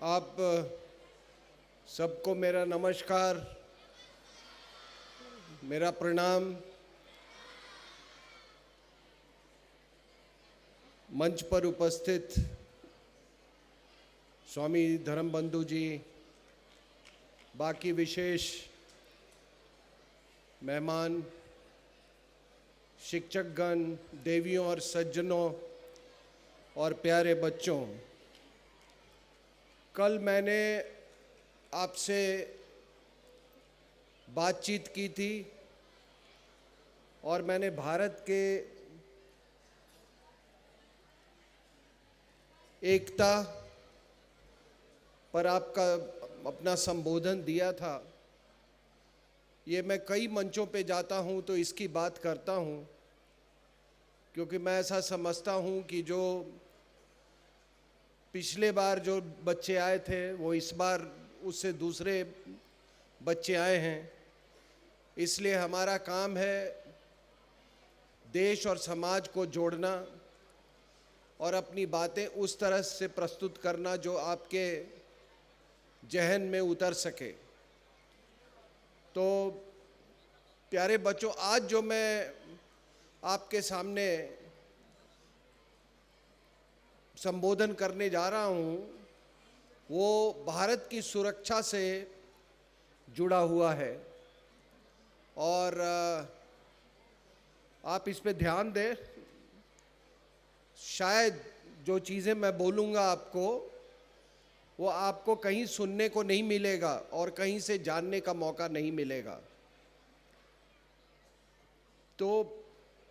आप सबको मेरा नमस्कार, मेरा प्रणाम। मंच पर उपस्थित स्वामी धर्मबंधु जी, बाकी विशेष मेहमान, शिक्षकगण, देवियों और सज्जनों और प्यारे बच्चों, कल मैंने आपसे बातचीत की थी और मैंने भारत के एकता पर आपका अपना संबोधन दिया था। ये मैं कई मंचों पे जाता हूँ तो इसकी बात करता हूँ, क्योंकि मैं ऐसा समझता हूँ कि जो पिछले बार जो बच्चे आए थे वो इस बार उससे दूसरे बच्चे आए हैं। इसलिए हमारा काम है देश और समाज को जोड़ना और अपनी बातें उस तरह से प्रस्तुत करना जो आपके जहन में उतर सके। तो प्यारे बच्चों, आज जो मैं आपके सामने संबोधन करने जा रहा हूँ वो भारत की सुरक्षा से जुड़ा हुआ है और आप इस पे ध्यान दें। शायद जो चीज़ें मैं बोलूँगा आपको वो आपको कहीं सुनने को नहीं मिलेगा और कहीं से जानने का मौका नहीं मिलेगा। तो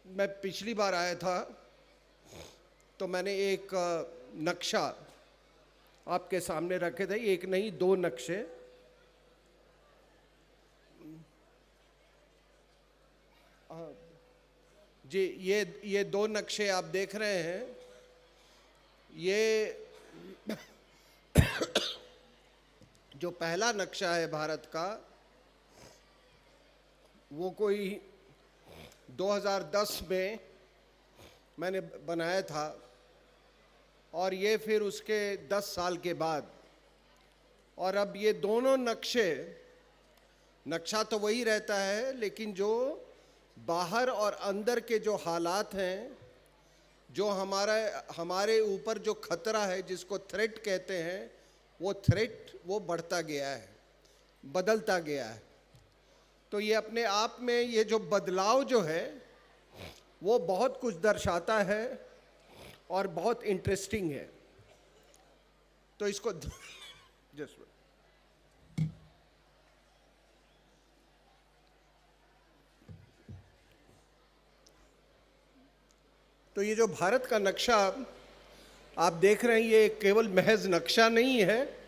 मैं पिछली बार आया था तो मैंने एक नक्शा आपके सामने रखे थे, एक नहीं दो नक्शे। जी, ये दो नक्शे आप देख रहे हैं। ये जो पहला नक्शा है भारत का वो कोई 2010 में मैंने बनाया था और ये फिर उसके 10 साल के बाद। और अब ये दोनों नक्शा तो वही रहता है, लेकिन जो बाहर और अंदर के जो हालात हैं, जो हमारे ऊपर जो खतरा है जिसको थ्रेट कहते हैं, वो थ्रेट वो बढ़ता गया है, बदलता गया है। तो ये अपने आप में ये जो बदलाव जो है वो बहुत कुछ दर्शाता है और बहुत इंटरेस्टिंग है। तो इसको तो ये जो भारत का नक्शा आप देख रहे हैं, ये केवल महज नक्शा नहीं है,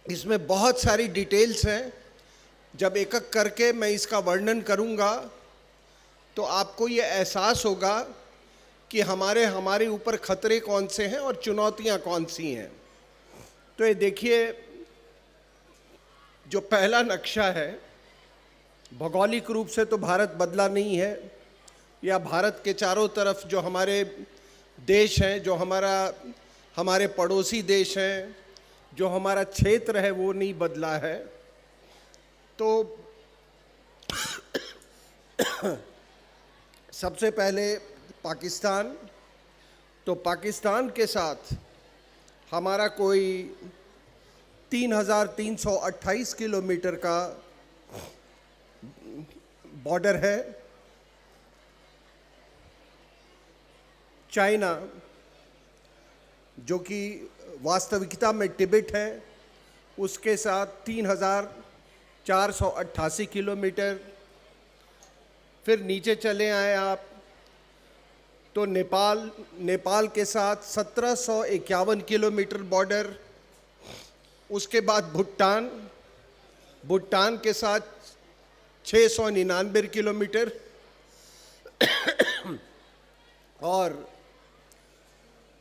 इसमें बहुत सारी डिटेल्स हैं। जब एक एक करके मैं इसका वर्णन करूंगा तो आपको ये एहसास होगा कि हमारे ऊपर खतरे कौन से हैं और चुनौतियां कौन सी हैं। तो ये देखिए, जो पहला नक्शा है, भौगोलिक रूप से तो भारत बदला नहीं है, या भारत के चारों तरफ जो हमारे देश हैं, जो हमारे पड़ोसी देश हैं, जो हमारा क्षेत्र है वो नहीं बदला है। तो सबसे पहले पाकिस्तान, तो पाकिस्तान के साथ हमारा कोई 3,328 किलोमीटर का बॉर्डर है। चाइना, जो कि वास्तविकता में तिब्बत है, उसके साथ 3,488 किलोमीटर। फिर नीचे चले आए आप तो नेपाल के साथ 1,751 किलोमीटर बॉर्डर। उसके बाद भूटान के साथ 699 किलोमीटर और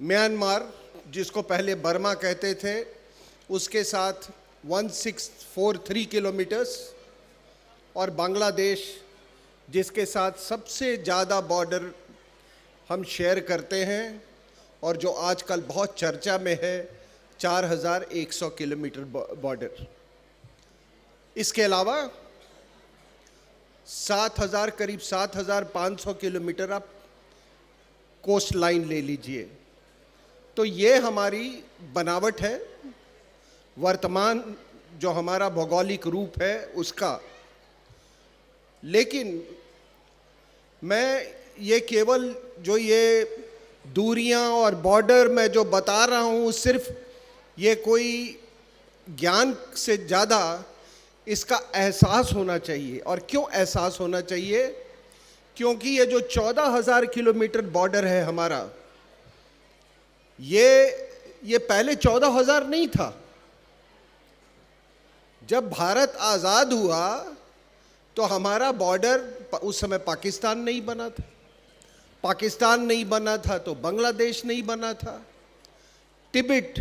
म्यांमार, जिसको पहले बर्मा कहते थे, उसके साथ 1643 किलोमीटर्स, और बांग्लादेश, जिसके साथ सबसे ज़्यादा बॉर्डर हम शेयर करते हैं और जो आजकल बहुत चर्चा में है, 4,100 किलोमीटर बॉर्डर। इसके अलावा 7,000 करीब 7,500 किलोमीटर आप कोस्ट लाइन ले लीजिए। तो ये हमारी बनावट है, वर्तमान जो हमारा भौगोलिक रूप है उसका। लेकिन मैं ये केवल जो ये दूरियां और बॉर्डर मैं जो बता रहा हूँ, सिर्फ ये कोई ज्ञान से ज़्यादा इसका एहसास होना चाहिए। और क्यों एहसास होना चाहिए? क्योंकि ये जो 14,000 किलोमीटर बॉर्डर है हमारा, ये पहले 14,000 नहीं था। जब भारत आज़ाद हुआ तो हमारा बॉर्डर, उस समय पाकिस्तान नहीं बना था, पाकिस्तान नहीं बना था तो बांग्लादेश नहीं बना था। तिब्बत,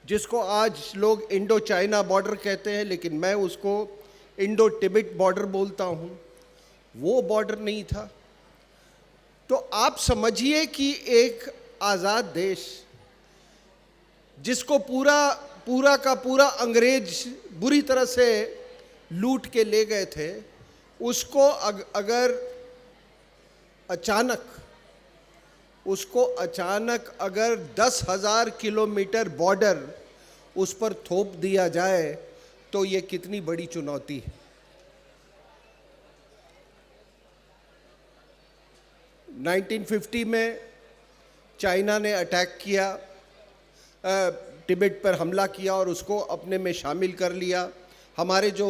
जिसको आज लोग इंडो चाइना बॉर्डर कहते हैं, लेकिन मैं उसको इंडो तिब्बत बॉर्डर बोलता हूँ, वो बॉर्डर नहीं था। तो आप समझिए कि एक आज़ाद देश जिसको पूरा का पूरा अंग्रेज बुरी तरह से लूट के ले गए थे, उसको अगर अचानक अगर 10,000 किलोमीटर बॉर्डर उस पर थोप दिया जाए तो ये कितनी बड़ी चुनौती है। 1950 में चाइना ने अटैक किया, तिब्बत पर हमला किया और उसको अपने में शामिल कर लिया। हमारे जो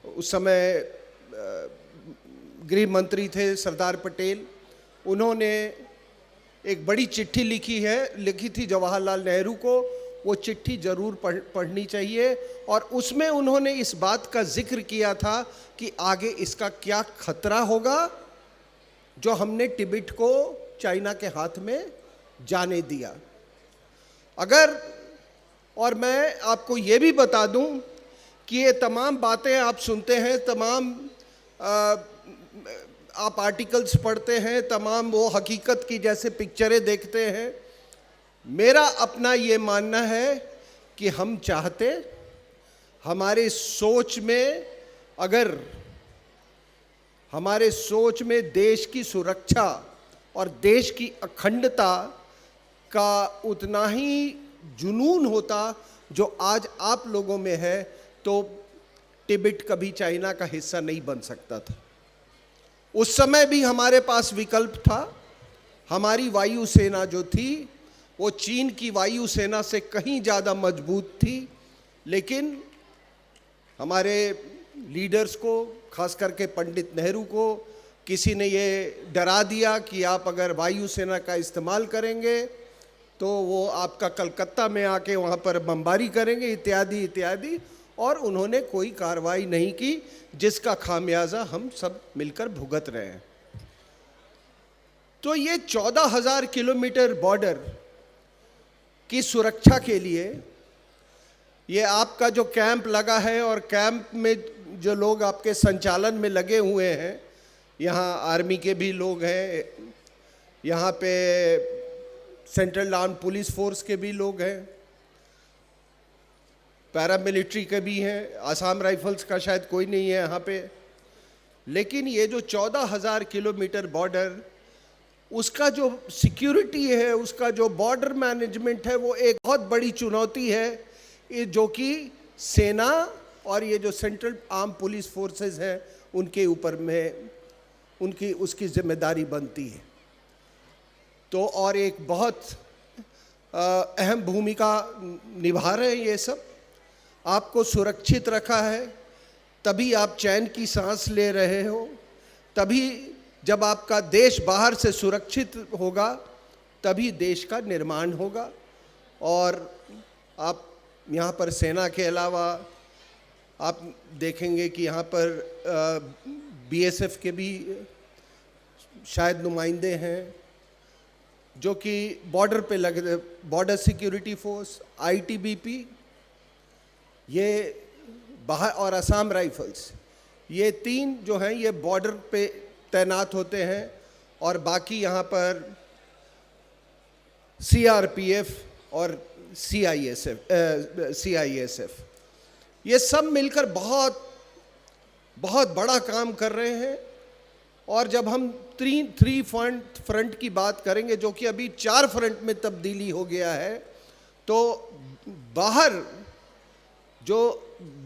उस समय गृह मंत्री थे सरदार पटेल, उन्होंने एक बड़ी चिट्ठी लिखी थी जवाहरलाल नेहरू को। वो चिट्ठी ज़रूर पढ़नी चाहिए और उसमें उन्होंने इस बात का जिक्र किया था कि आगे इसका क्या खतरा होगा जो हमने तिब्बत को चाइना के हाथ में जाने दिया। और मैं आपको ये भी बता दूं कि ये तमाम बातें आप सुनते हैं, तमाम आप आर्टिकल्स पढ़ते हैं, तमाम वो हकीकत की जैसे पिक्चरें देखते हैं। मेरा अपना ये मानना है कि हम चाहते, हमारे सोच में देश की सुरक्षा और देश की अखंडता का उतना ही जुनून होता जो आज आप लोगों में है, तो तिब्बत कभी चाइना का हिस्सा नहीं बन सकता था। उस समय भी हमारे पास विकल्प था। हमारी वायुसेना जो थी वो चीन की वायुसेना से कहीं ज़्यादा मजबूत थी, लेकिन हमारे लीडर्स को, खास करके पंडित नेहरू को, किसी ने ये डरा दिया कि आप अगर वायुसेना का इस्तेमाल करेंगे तो वो आपका कलकत्ता में आके वहाँ पर बमबारी करेंगे इत्यादि इत्यादि, और उन्होंने कोई कार्रवाई नहीं की, जिसका खामियाजा हम सब मिलकर भुगत रहे हैं। तो ये 14,000 किलोमीटर बॉर्डर की सुरक्षा के लिए ये आपका जो कैंप लगा है, और कैंप में जो लोग आपके संचालन में लगे हुए हैं, यहाँ आर्मी के भी लोग हैं, यहाँ पे सेंट्रल आर्म पुलिस फोर्स के भी लोग हैं, पैरामिलिट्री के भी हैं, आसाम राइफल्स का शायद कोई नहीं है यहाँ पे। लेकिन ये जो 14,000 किलोमीटर बॉर्डर, उसका जो सिक्योरिटी है, उसका जो बॉर्डर मैनेजमेंट है, वो एक बहुत बड़ी चुनौती है, जो कि सेना और ये जो सेंट्रल आर्म पुलिस फोर्सेस हैं उनके ऊपर में उसकी जिम्मेदारी बनती है। तो और एक बहुत अहम भूमिका निभा रहे हैं ये सब। आपको सुरक्षित रखा है, तभी आप चैन की सांस ले रहे हो। तभी जब आपका देश बाहर से सुरक्षित होगा, तभी देश का निर्माण होगा। और आप यहाँ पर सेना के अलावा आप देखेंगे कि यहाँ पर बीएसएफ के भी शायद नुमाइंदे हैं, जो कि बॉर्डर पे लगे, बॉर्डर सिक्योरिटी फोर्स, आईटीबीपी, ये बाहर, और असम राइफल्स, ये तीन जो हैं ये बॉर्डर पे तैनात होते हैं। और बाकी यहाँ पर सीआरपीएफ, और CISF, ये सब मिलकर बहुत बहुत बड़ा काम कर रहे हैं। और जब हम थ्री फ्रंट की बात करेंगे, जो कि अभी 4 फ्रंट में तब्दीली हो गया है, तो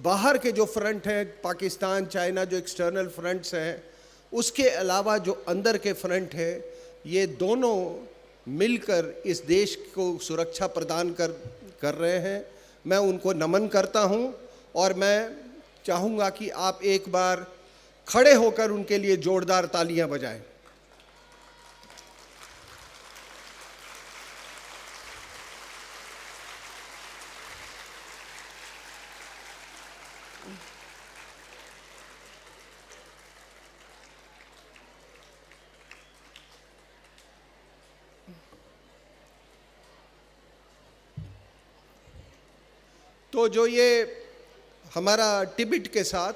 बाहर के जो फ्रंट हैं, पाकिस्तान, चाइना, जो एक्सटर्नल फ्रंट्स हैं, उसके अलावा जो अंदर के फ्रंट है, ये दोनों मिलकर इस देश को सुरक्षा प्रदान कर रहे हैं। मैं उनको नमन करता हूं और मैं चाहूँगा कि आप एक बार खड़े होकर उनके लिए जोरदार तालियां बजाएं। तो जो ये हमारा तिब्बत के साथ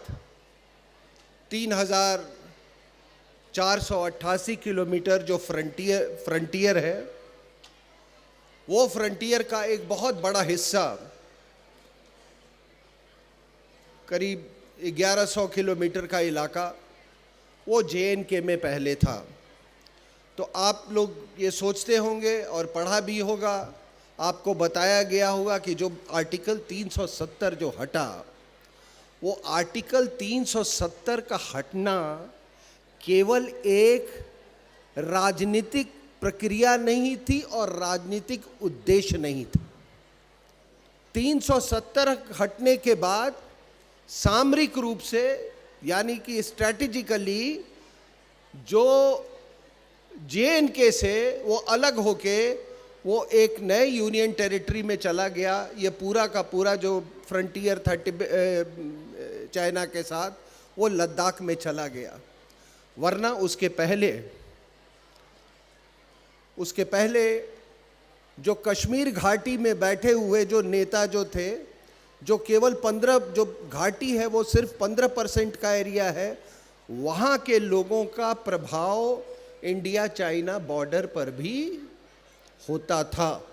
3488 किलोमीटर जो फ्रंटियर है, वो फ्रंटियर का एक बहुत बड़ा हिस्सा, करीब 1100 किलोमीटर का इलाका, वो JNK में पहले था। तो आप लोग ये सोचते होंगे और पढ़ा भी होगा, आपको बताया गया होगा कि जो आर्टिकल 370 जो हटा, वो आर्टिकल 370 का हटना केवल एक राजनीतिक प्रक्रिया नहीं थी और राजनीतिक उद्देश्य नहीं था। 370 हटने के बाद सामरिक रूप से, यानी कि स्ट्रैटेजिकली, जो JNK से वो अलग होके वो एक नए यूनियन टेरिटरी में चला गया। ये पूरा का पूरा जो फ्रंटियर था चाइना के साथ, वो लद्दाख में चला गया। वरना उसके पहले जो कश्मीर घाटी में बैठे हुए जो नेता जो थे, जो केवल 15, जो घाटी है वो सिर्फ 15% का एरिया है, वहाँ के लोगों का प्रभाव इंडिया चाइना बॉर्डर पर भी होता था।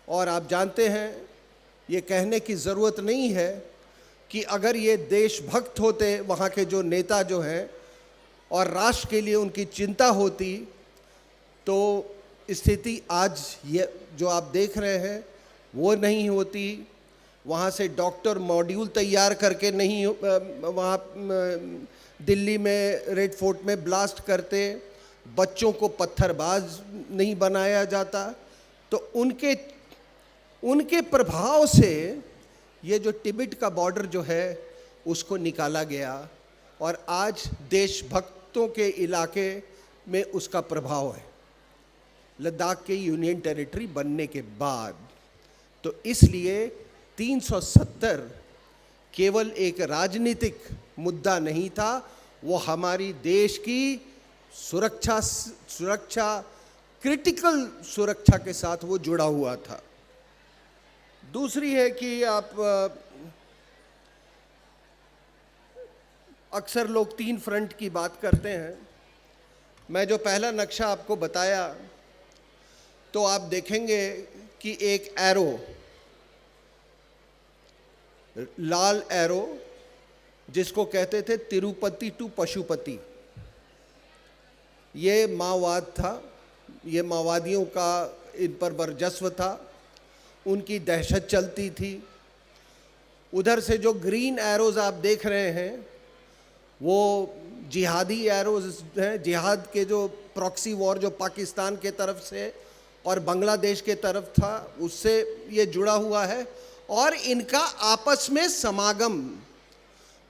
और आप जानते हैं, ये कहने की ज़रूरत नहीं है कि अगर ये देशभक्त होते वहाँ के जो नेता जो हैं, और राष्ट्र के लिए उनकी चिंता होती, तो स्थिति आज ये जो आप देख रहे हैं वो नहीं होती। वहाँ से डॉक्टर मॉड्यूल तैयार करके नहीं वहाँ दिल्ली में रेड फोर्ट में ब्लास्ट करते, बच्चों को पत्थरबाज नहीं बनाया जाता। तो उनके प्रभाव से ये जो तिब्बत का बॉर्डर जो है उसको निकाला गया, और आज देशभक्तों के इलाके में उसका प्रभाव है लद्दाख के यूनियन टेरिटरी बनने के बाद। तो इसलिए 370 केवल एक राजनीतिक मुद्दा नहीं था, वो हमारी देश की सुरक्षा, क्रिटिकल सुरक्षा के साथ वो जुड़ा हुआ था। दूसरी है कि आप अक्सर लोग 3 फ्रंट की बात करते हैं। मैं जो पहला नक्शा आपको बताया, तो आप देखेंगे कि एक एरो, लाल एरो, जिसको कहते थे तिरुपति टू पशुपति, ये माओवाद था। ये माओवादियों का इन पर वर्चस्व था, उनकी दहशत चलती थी। उधर से जो ग्रीन एरोज आप देख रहे हैं, वो जिहादी एरोज हैं। जिहाद के जो प्रॉक्सी वॉर जो पाकिस्तान के तरफ से और बांग्लादेश के तरफ था, उससे ये जुड़ा हुआ है। और इनका आपस में समागम,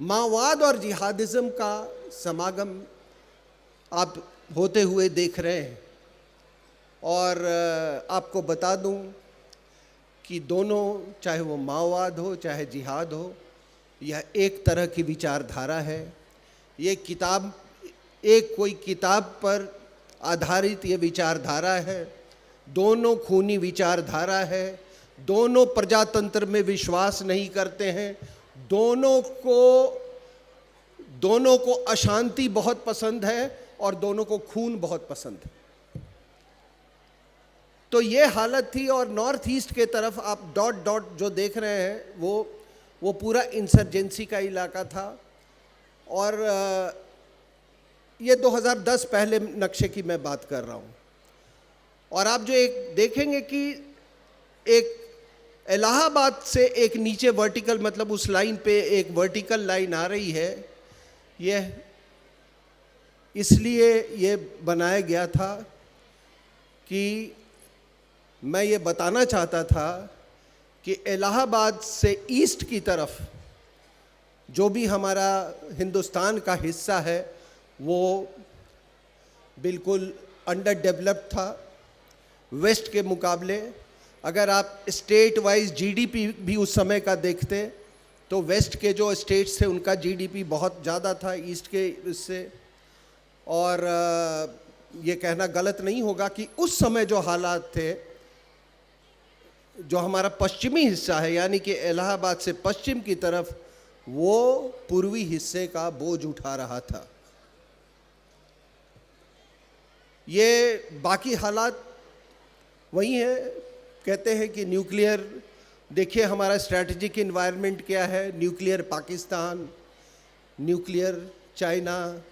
माओवाद और जिहादिज्म का समागम आप होते हुए देख रहे हैं। और आपको बता दूं कि दोनों, चाहे वो माओवाद हो चाहे जिहाद हो, यह एक तरह की विचारधारा है। ये किताब, एक कोई किताब पर आधारित ये विचारधारा है। दोनों खूनी विचारधारा है, दोनों प्रजातंत्र में विश्वास नहीं करते हैं, दोनों को अशांति बहुत पसंद है और दोनों को खून बहुत पसंद है। तो ये हालत थी। और नॉर्थ ईस्ट के तरफ आप डॉट डॉट जो देख रहे हैं वो पूरा इंसर्जेंसी का इलाका था। और ये 2010 पहले नक्शे की मैं बात कर रहा हूँ। और आप जो एक देखेंगे कि एक इलाहाबाद से एक नीचे वर्टिकल, मतलब उस लाइन पे एक वर्टिकल लाइन आ रही है। यह इसलिए ये बनाया गया था कि मैं ये बताना चाहता था कि इलाहाबाद से ईस्ट की तरफ जो भी हमारा हिंदुस्तान का हिस्सा है वो बिल्कुल अंडर डेवलप्ड था वेस्ट के मुकाबले। अगर आप स्टेट वाइज जीडीपी भी उस समय का देखते तो वेस्ट के जो स्टेट्स थे उनका जीडीपी बहुत ज़्यादा था ईस्ट के इससे। और ये कहना गलत नहीं होगा कि उस समय जो हालात थे, जो हमारा पश्चिमी हिस्सा है यानी कि इलाहाबाद से पश्चिम की तरफ, वो पूर्वी हिस्से का बोझ उठा रहा था। ये बाकी हालात वही है। कहते हैं कि न्यूक्लियर, देखिए हमारा स्ट्रैटेजिक इन्वायरमेंट क्या है, न्यूक्लियर पाकिस्तान, न्यूक्लियर चाइना,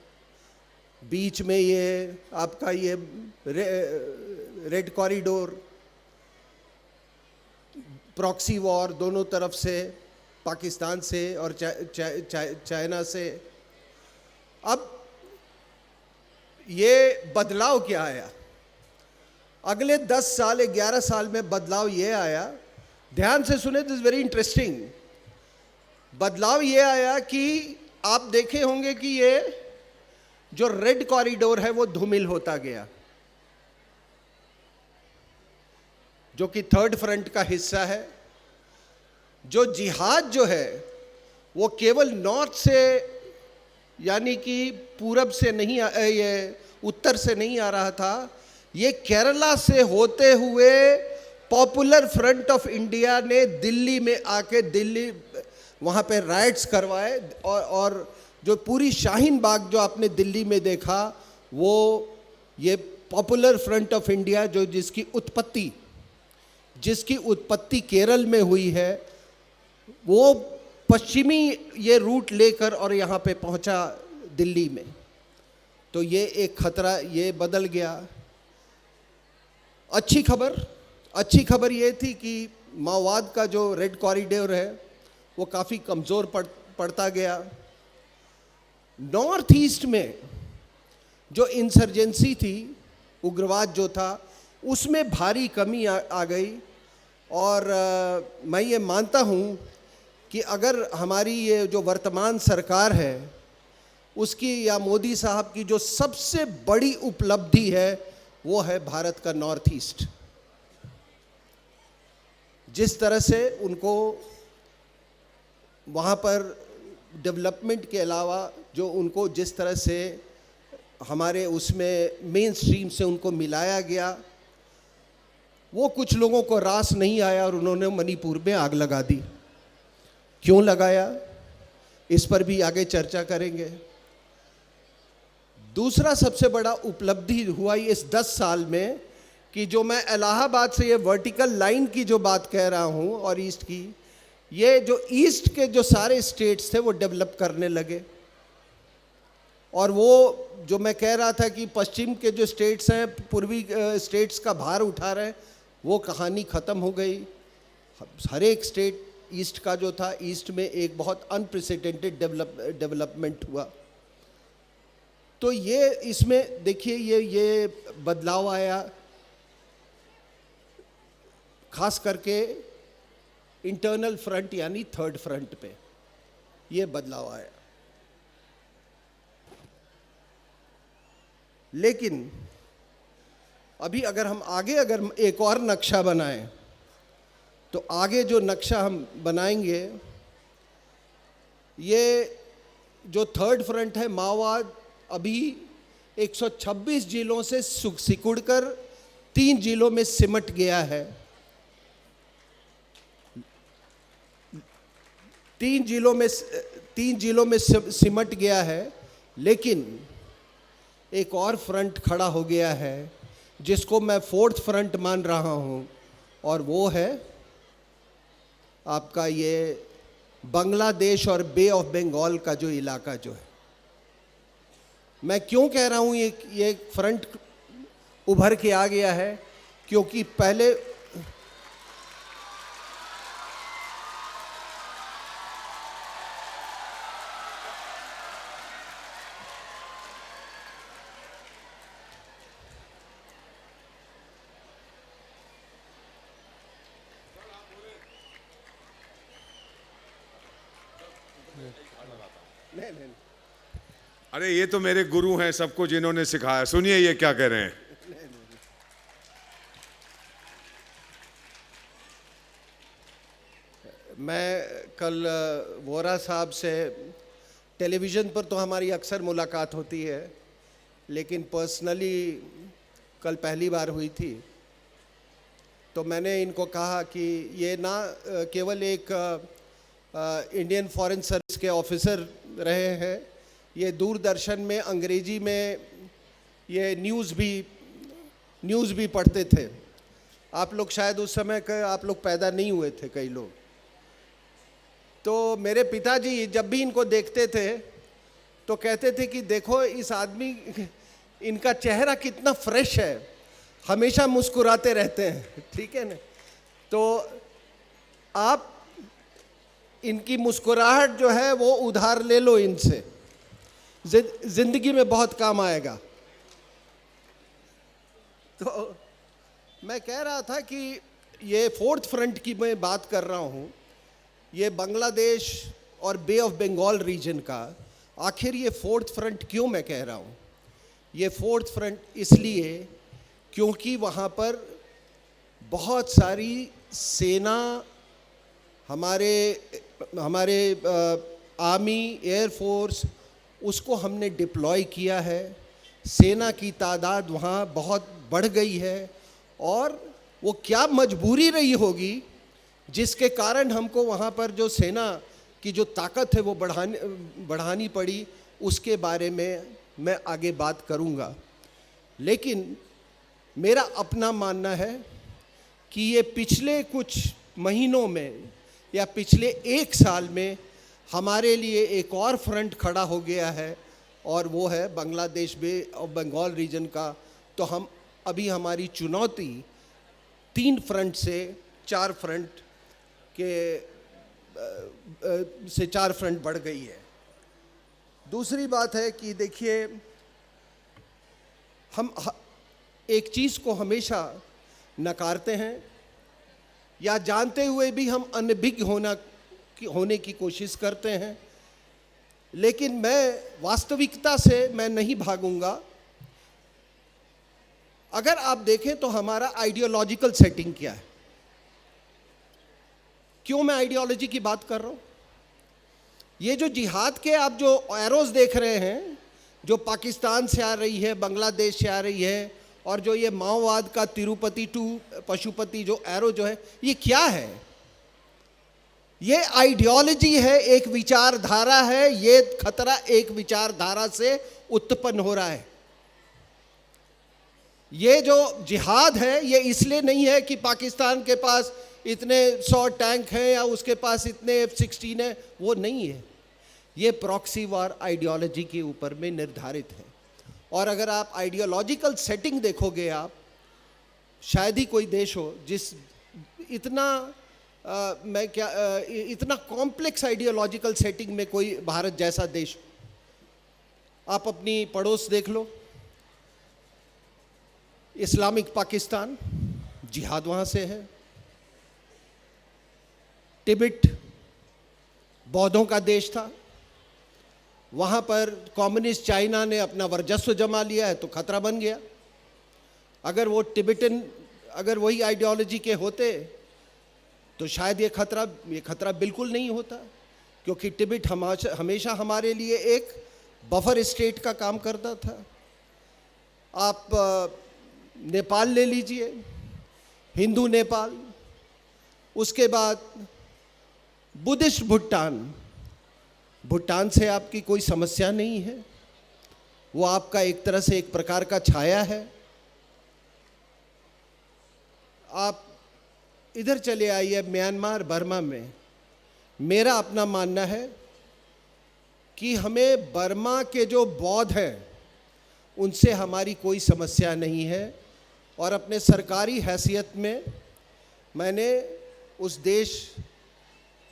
बीच में ये आपका ये रेड कॉरिडोर, प्रॉक्सी वॉर दोनों तरफ से, पाकिस्तान से और चाइना से। अब ये बदलाव क्या आया अगले 10 साल 11 साल में? बदलाव ये आया, ध्यान से सुने, दिस वेरी इंटरेस्टिंग। बदलाव ये आया कि आप देखे होंगे कि ये जो रेड कॉरिडोर है वो धूमिल होता गया, जो कि थर्ड फ्रंट का हिस्सा है। जो जिहाद जो है वो केवल नॉर्थ से यानी कि पूरब से नहीं ये उत्तर से नहीं आ रहा था, ये केरला से होते हुए पॉपुलर फ्रंट ऑफ इंडिया ने दिल्ली में आके दिल्ली वहाँ पे राइट्स करवाए। और जो पूरी शाहीन बाग जो आपने दिल्ली में देखा वो ये पॉपुलर फ्रंट ऑफ इंडिया जो जिसकी उत्पत्ति केरल में हुई है, वो पश्चिमी ये रूट लेकर और यहाँ पे पहुँचा दिल्ली में। तो ये एक खतरा ये बदल गया। अच्छी खबर ये थी कि माओवाद का जो रेड कॉरिडोर है वो काफ़ी कमज़ोर पड़ता गया। नॉर्थ ईस्ट में जो इंसर्जेंसी थी, उग्रवाद जो था, उसमें भारी कमी आ गई। और मैं ये मानता हूँ कि अगर हमारी ये जो वर्तमान सरकार है उसकी या मोदी साहब की जो सबसे बड़ी उपलब्धि है वो है भारत का नॉर्थ ईस्ट। जिस तरह से उनको वहाँ पर डेवलपमेंट के अलावा जो उनको जिस तरह से हमारे उसमें मेन स्ट्रीम से उनको मिलाया गया, वो कुछ लोगों को रास नहीं आया और उन्होंने मणिपुर में आग लगा दी। क्यों लगाया, इस पर भी आगे चर्चा करेंगे। दूसरा सबसे बड़ा उपलब्धि हुआ इस 10 साल में कि जो मैं इलाहाबाद से ये वर्टिकल लाइन की जो बात कह रहा हूँ और ईस्ट की, ये जो ईस्ट के जो सारे स्टेट्स थे वो डेवलप करने लगे। और वो जो मैं कह रहा था कि पश्चिम के जो स्टेट्स हैं पूर्वी स्टेट्स का भार उठा रहे हैं, वो कहानी ख़त्म हो गई। हर एक स्टेट ईस्ट का जो था, ईस्ट में एक बहुत अनप्रेसिडेंटेड डेवलपमेंट हुआ। तो ये इसमें देखिए ये बदलाव आया, खास करके इंटरनल फ्रंट यानी थर्ड फ्रंट पे ये बदलाव आया। लेकिन अभी अगर हम आगे एक और नक्शा बनाएं तो आगे जो नक्शा हम बनाएंगे, ये जो थर्ड फ्रंट है, माओवाद अभी 126 जिलों से सिकुड़कर 3 जिलों में सिमट गया है। 3 जिलों में सिमट गया है। लेकिन एक और फ्रंट खड़ा हो गया है जिसको मैं फोर्थ फ्रंट मान रहा हूँ, और वो है आपका ये बांग्लादेश और बे ऑफ बंगाल का जो इलाका जो है। मैं क्यों कह रहा हूँ ये फ्रंट उभर के आ गया है, क्योंकि पहले नहीं, अरे ये तो मेरे गुरु हैं, सबको जिन्होंने सिखाया। सुनिए ये क्या कह रहे हैं। मैं कल वोरा साहब से टेलीविज़न पर तो हमारी अक्सर मुलाकात होती है, लेकिन पर्सनली कल पहली बार हुई थी। तो मैंने इनको कहा कि ये ना केवल एक इंडियन फॉरेन सर्विस के ऑफिसर रहे हैं, ये दूरदर्शन में अंग्रेजी में ये न्यूज़ भी पढ़ते थे। आप लोग शायद उस समय के आप लोग पैदा नहीं हुए थे कई लोग। तो मेरे पिताजी जब भी इनको देखते थे तो कहते थे कि देखो इस आदमी, इनका चेहरा कितना फ्रेश है, हमेशा मुस्कुराते रहते हैं, ठीक है ना। तो आप इनकी मुस्कुराहट जो है वो उधार ले लो इनसे, जिंदगी में बहुत काम आएगा। तो मैं कह रहा था कि ये फोर्थ फ्रंट की मैं बात कर रहा हूँ, ये बांग्लादेश और बे ऑफ बंगाल रीजन का। आखिर ये फोर्थ फ्रंट क्यों मैं कह रहा हूँ? ये फोर्थ फ्रंट इसलिए क्योंकि वहाँ पर बहुत सारी सेना, हमारे आर्मी, एयरफोर्स, उसको हमने डिप्लॉय किया है। सेना की तादाद वहाँ बहुत बढ़ गई है, और वो क्या मजबूरी रही होगी जिसके कारण हमको वहाँ पर जो सेना की जो ताकत है वो बढ़ानी पड़ी, उसके बारे में मैं आगे बात करूँगा। लेकिन मेरा अपना मानना है कि ये पिछले कुछ महीनों में या पिछले एक साल में हमारे लिए एक और फ्रंट खड़ा हो गया है, और वो है बांग्लादेश बे ऑफ बंगाल रीजन का। तो हम अभी हमारी चुनौती 3 फ्रंट से 4 फ्रंट से 4 फ्रंट बढ़ गई है। दूसरी बात है कि देखिए, हम एक चीज़ को हमेशा नकारते हैं, या जानते हुए भी हम अनभिज्ञ होने की कोशिश करते हैं। लेकिन मैं वास्तविकता से मैं नहीं भागूंगा। अगर आप देखें तो हमारा आइडियोलॉजिकल सेटिंग क्या है। क्यों मैं आइडियोलॉजी की बात कर रहा हूं? ये जो जिहाद के आप जो एरोज देख रहे हैं, जो पाकिस्तान से आ रही है, बांग्लादेश से आ रही है, और जो ये माओवाद का तिरुपति टू पशुपति जो एरो जो है, ये क्या है? ये आइडियोलॉजी है, एक विचारधारा है। ये खतरा एक विचारधारा से उत्पन्न हो रहा है। ये जो जिहाद है, ये इसलिए नहीं है कि पाकिस्तान के पास इतने 100 टैंक हैं या उसके पास इतने F-16 है, वो नहीं है। ये प्रॉक्सी वार आइडियोलॉजी के ऊपर में निर्धारित है। और अगर आप आइडियोलॉजिकल सेटिंग देखोगे, आप शायद ही कोई देश हो जिस इतना कॉम्प्लेक्स आइडियोलॉजिकल सेटिंग में कोई भारत जैसा देश हो। आप अपनी पड़ोस देख लो, इस्लामिक पाकिस्तान, जिहाद वहाँ से है। तिब्बत बौद्धों का देश था, वहाँ पर कम्युनिस्ट चाइना ने अपना वर्चस्व जमा लिया है, तो खतरा बन गया। अगर वो तिब्बतन अगर वही आइडियोलॉजी के होते तो शायद ये खतरा बिल्कुल नहीं होता, क्योंकि तिब्बत हमेशा हमारे लिए एक बफर स्टेट का काम करता था। आप नेपाल ले लीजिए, हिंदू नेपाल, उसके बाद बुद्धिस्ट भूटान से आपकी कोई समस्या नहीं है, वो आपका एक तरह से एक प्रकार का छाया है। आप इधर चले आइए म्यांमार बर्मा में, मेरा अपना मानना है कि हमें बर्मा के जो बौद्ध हैं उनसे हमारी कोई समस्या नहीं है, और अपने सरकारी हैसियत में मैंने उस देश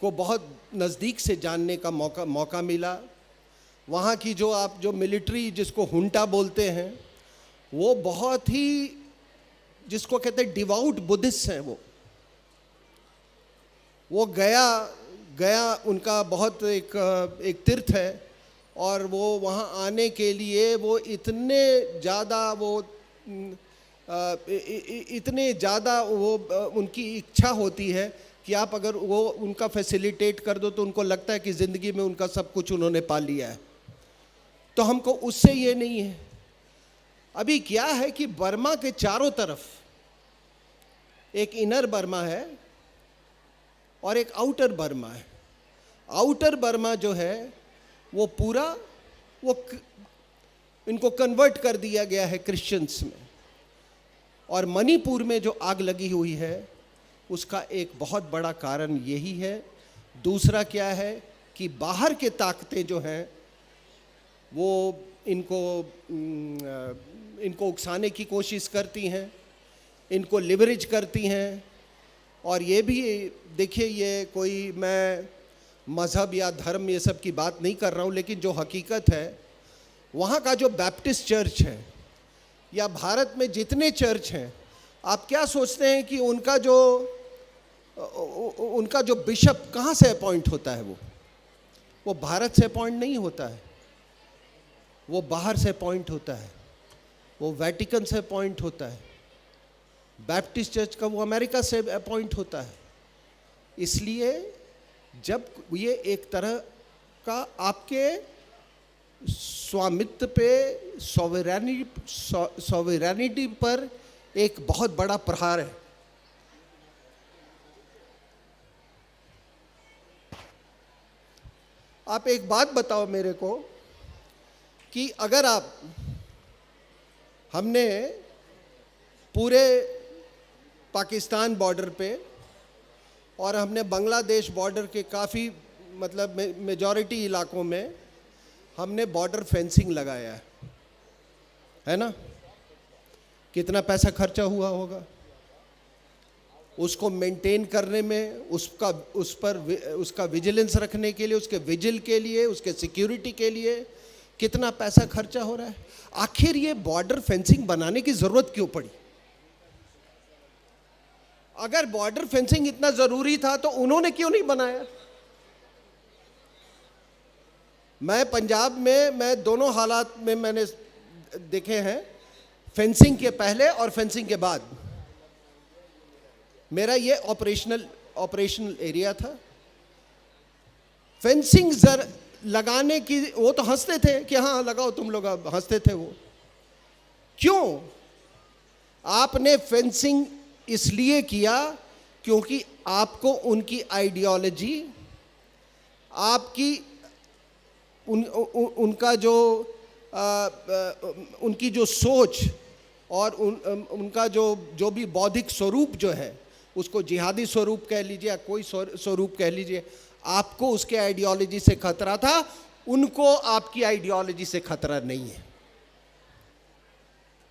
को बहुत नज़दीक से जानने का मौका मिला। वहाँ की जो मिलिट्री जिसको हुंटा बोलते हैं, वो बहुत ही, जिसको कहते हैं डिवाउट बुद्धिस्ट हैं। वो गया उनका बहुत एक तीर्थ है, और वो वहाँ आने के लिए वो इतने ज़्यादा उनकी इच्छा होती है कि आप अगर वो उनका फैसिलिटेट कर दो तो उनको लगता है कि ज़िंदगी में उनका सब कुछ उन्होंने पा लिया है। तो हमको उससे ये नहीं है। अभी क्या है कि बर्मा के चारों तरफ एक इनर बर्मा है और एक आउटर बर्मा है। आउटर बर्मा जो है वो पूरा इनको कन्वर्ट कर दिया गया है क्रिश्चियंस में, और मणिपुर में जो आग लगी हुई है उसका एक बहुत बड़ा कारण यही है। दूसरा क्या है कि बाहर के ताकतें जो हैं वो इनको उकसाने की कोशिश करती हैं, इनको लिवरेज करती हैं। और ये भी देखिए, ये कोई मैं मज़हब या धर्म ये सब की बात नहीं कर रहा हूँ, लेकिन जो हकीकत है वहाँ का जो बैप्टिस्ट चर्च है या भारत में जितने चर्च हैं, आप क्या सोचते हैं कि उनका जो बिशप कहाँ से अपॉइंट होता है? वो भारत से अपॉइंट नहीं होता है, वो बाहर से अपॉइंट होता है, वो वेटिकन से अपॉइंट होता है। बैप्टिस्ट चर्च का वो अमेरिका से अपॉइंट होता है। इसलिए जब ये एक तरह का आपके स्वामित्व पे, सॉवरेनिटी पर एक बहुत बड़ा प्रहार है। आप एक बात बताओ मेरे को कि अगर हमने पूरे पाकिस्तान बॉर्डर पे और हमने बांग्लादेश बॉर्डर के काफ़ी मतलब मेजॉरिटी इलाकों में हमने बॉर्डर फेंसिंग लगाया है ना? कितना पैसा खर्चा हुआ होगा उसको मेंटेन करने में, उसका विजिलेंस रखने के लिए, उसके विजिल के लिए, उसके सिक्योरिटी के लिए कितना पैसा खर्चा हो रहा है। आखिर ये बॉर्डर फेंसिंग बनाने की ज़रूरत क्यों पड़ी? अगर बॉर्डर फेंसिंग इतना ज़रूरी था तो उन्होंने क्यों नहीं बनाया? मैं पंजाब में, मैं दोनों हालात में मैंने देखे हैं, फेंसिंग के पहले और फेंसिंग के बाद। मेरा ये ऑपरेशनल एरिया था। फेंसिंग लगाने की वो तो हंसते थे कि हाँ लगाओ तुम लोग, हंसते थे वो। क्यों? आपने फेंसिंग इसलिए किया क्योंकि आपको उनकी आइडियोलॉजी, आपकी उनका उनकी जो सोच और उनका जो भी बौद्धिक स्वरूप जो है, उसको जिहादी स्वरूप कह लीजिए या कोई स्वरूप कह लीजिए, आपको उसके आइडियोलॉजी से खतरा था, उनको आपकी आइडियोलॉजी से खतरा नहीं है।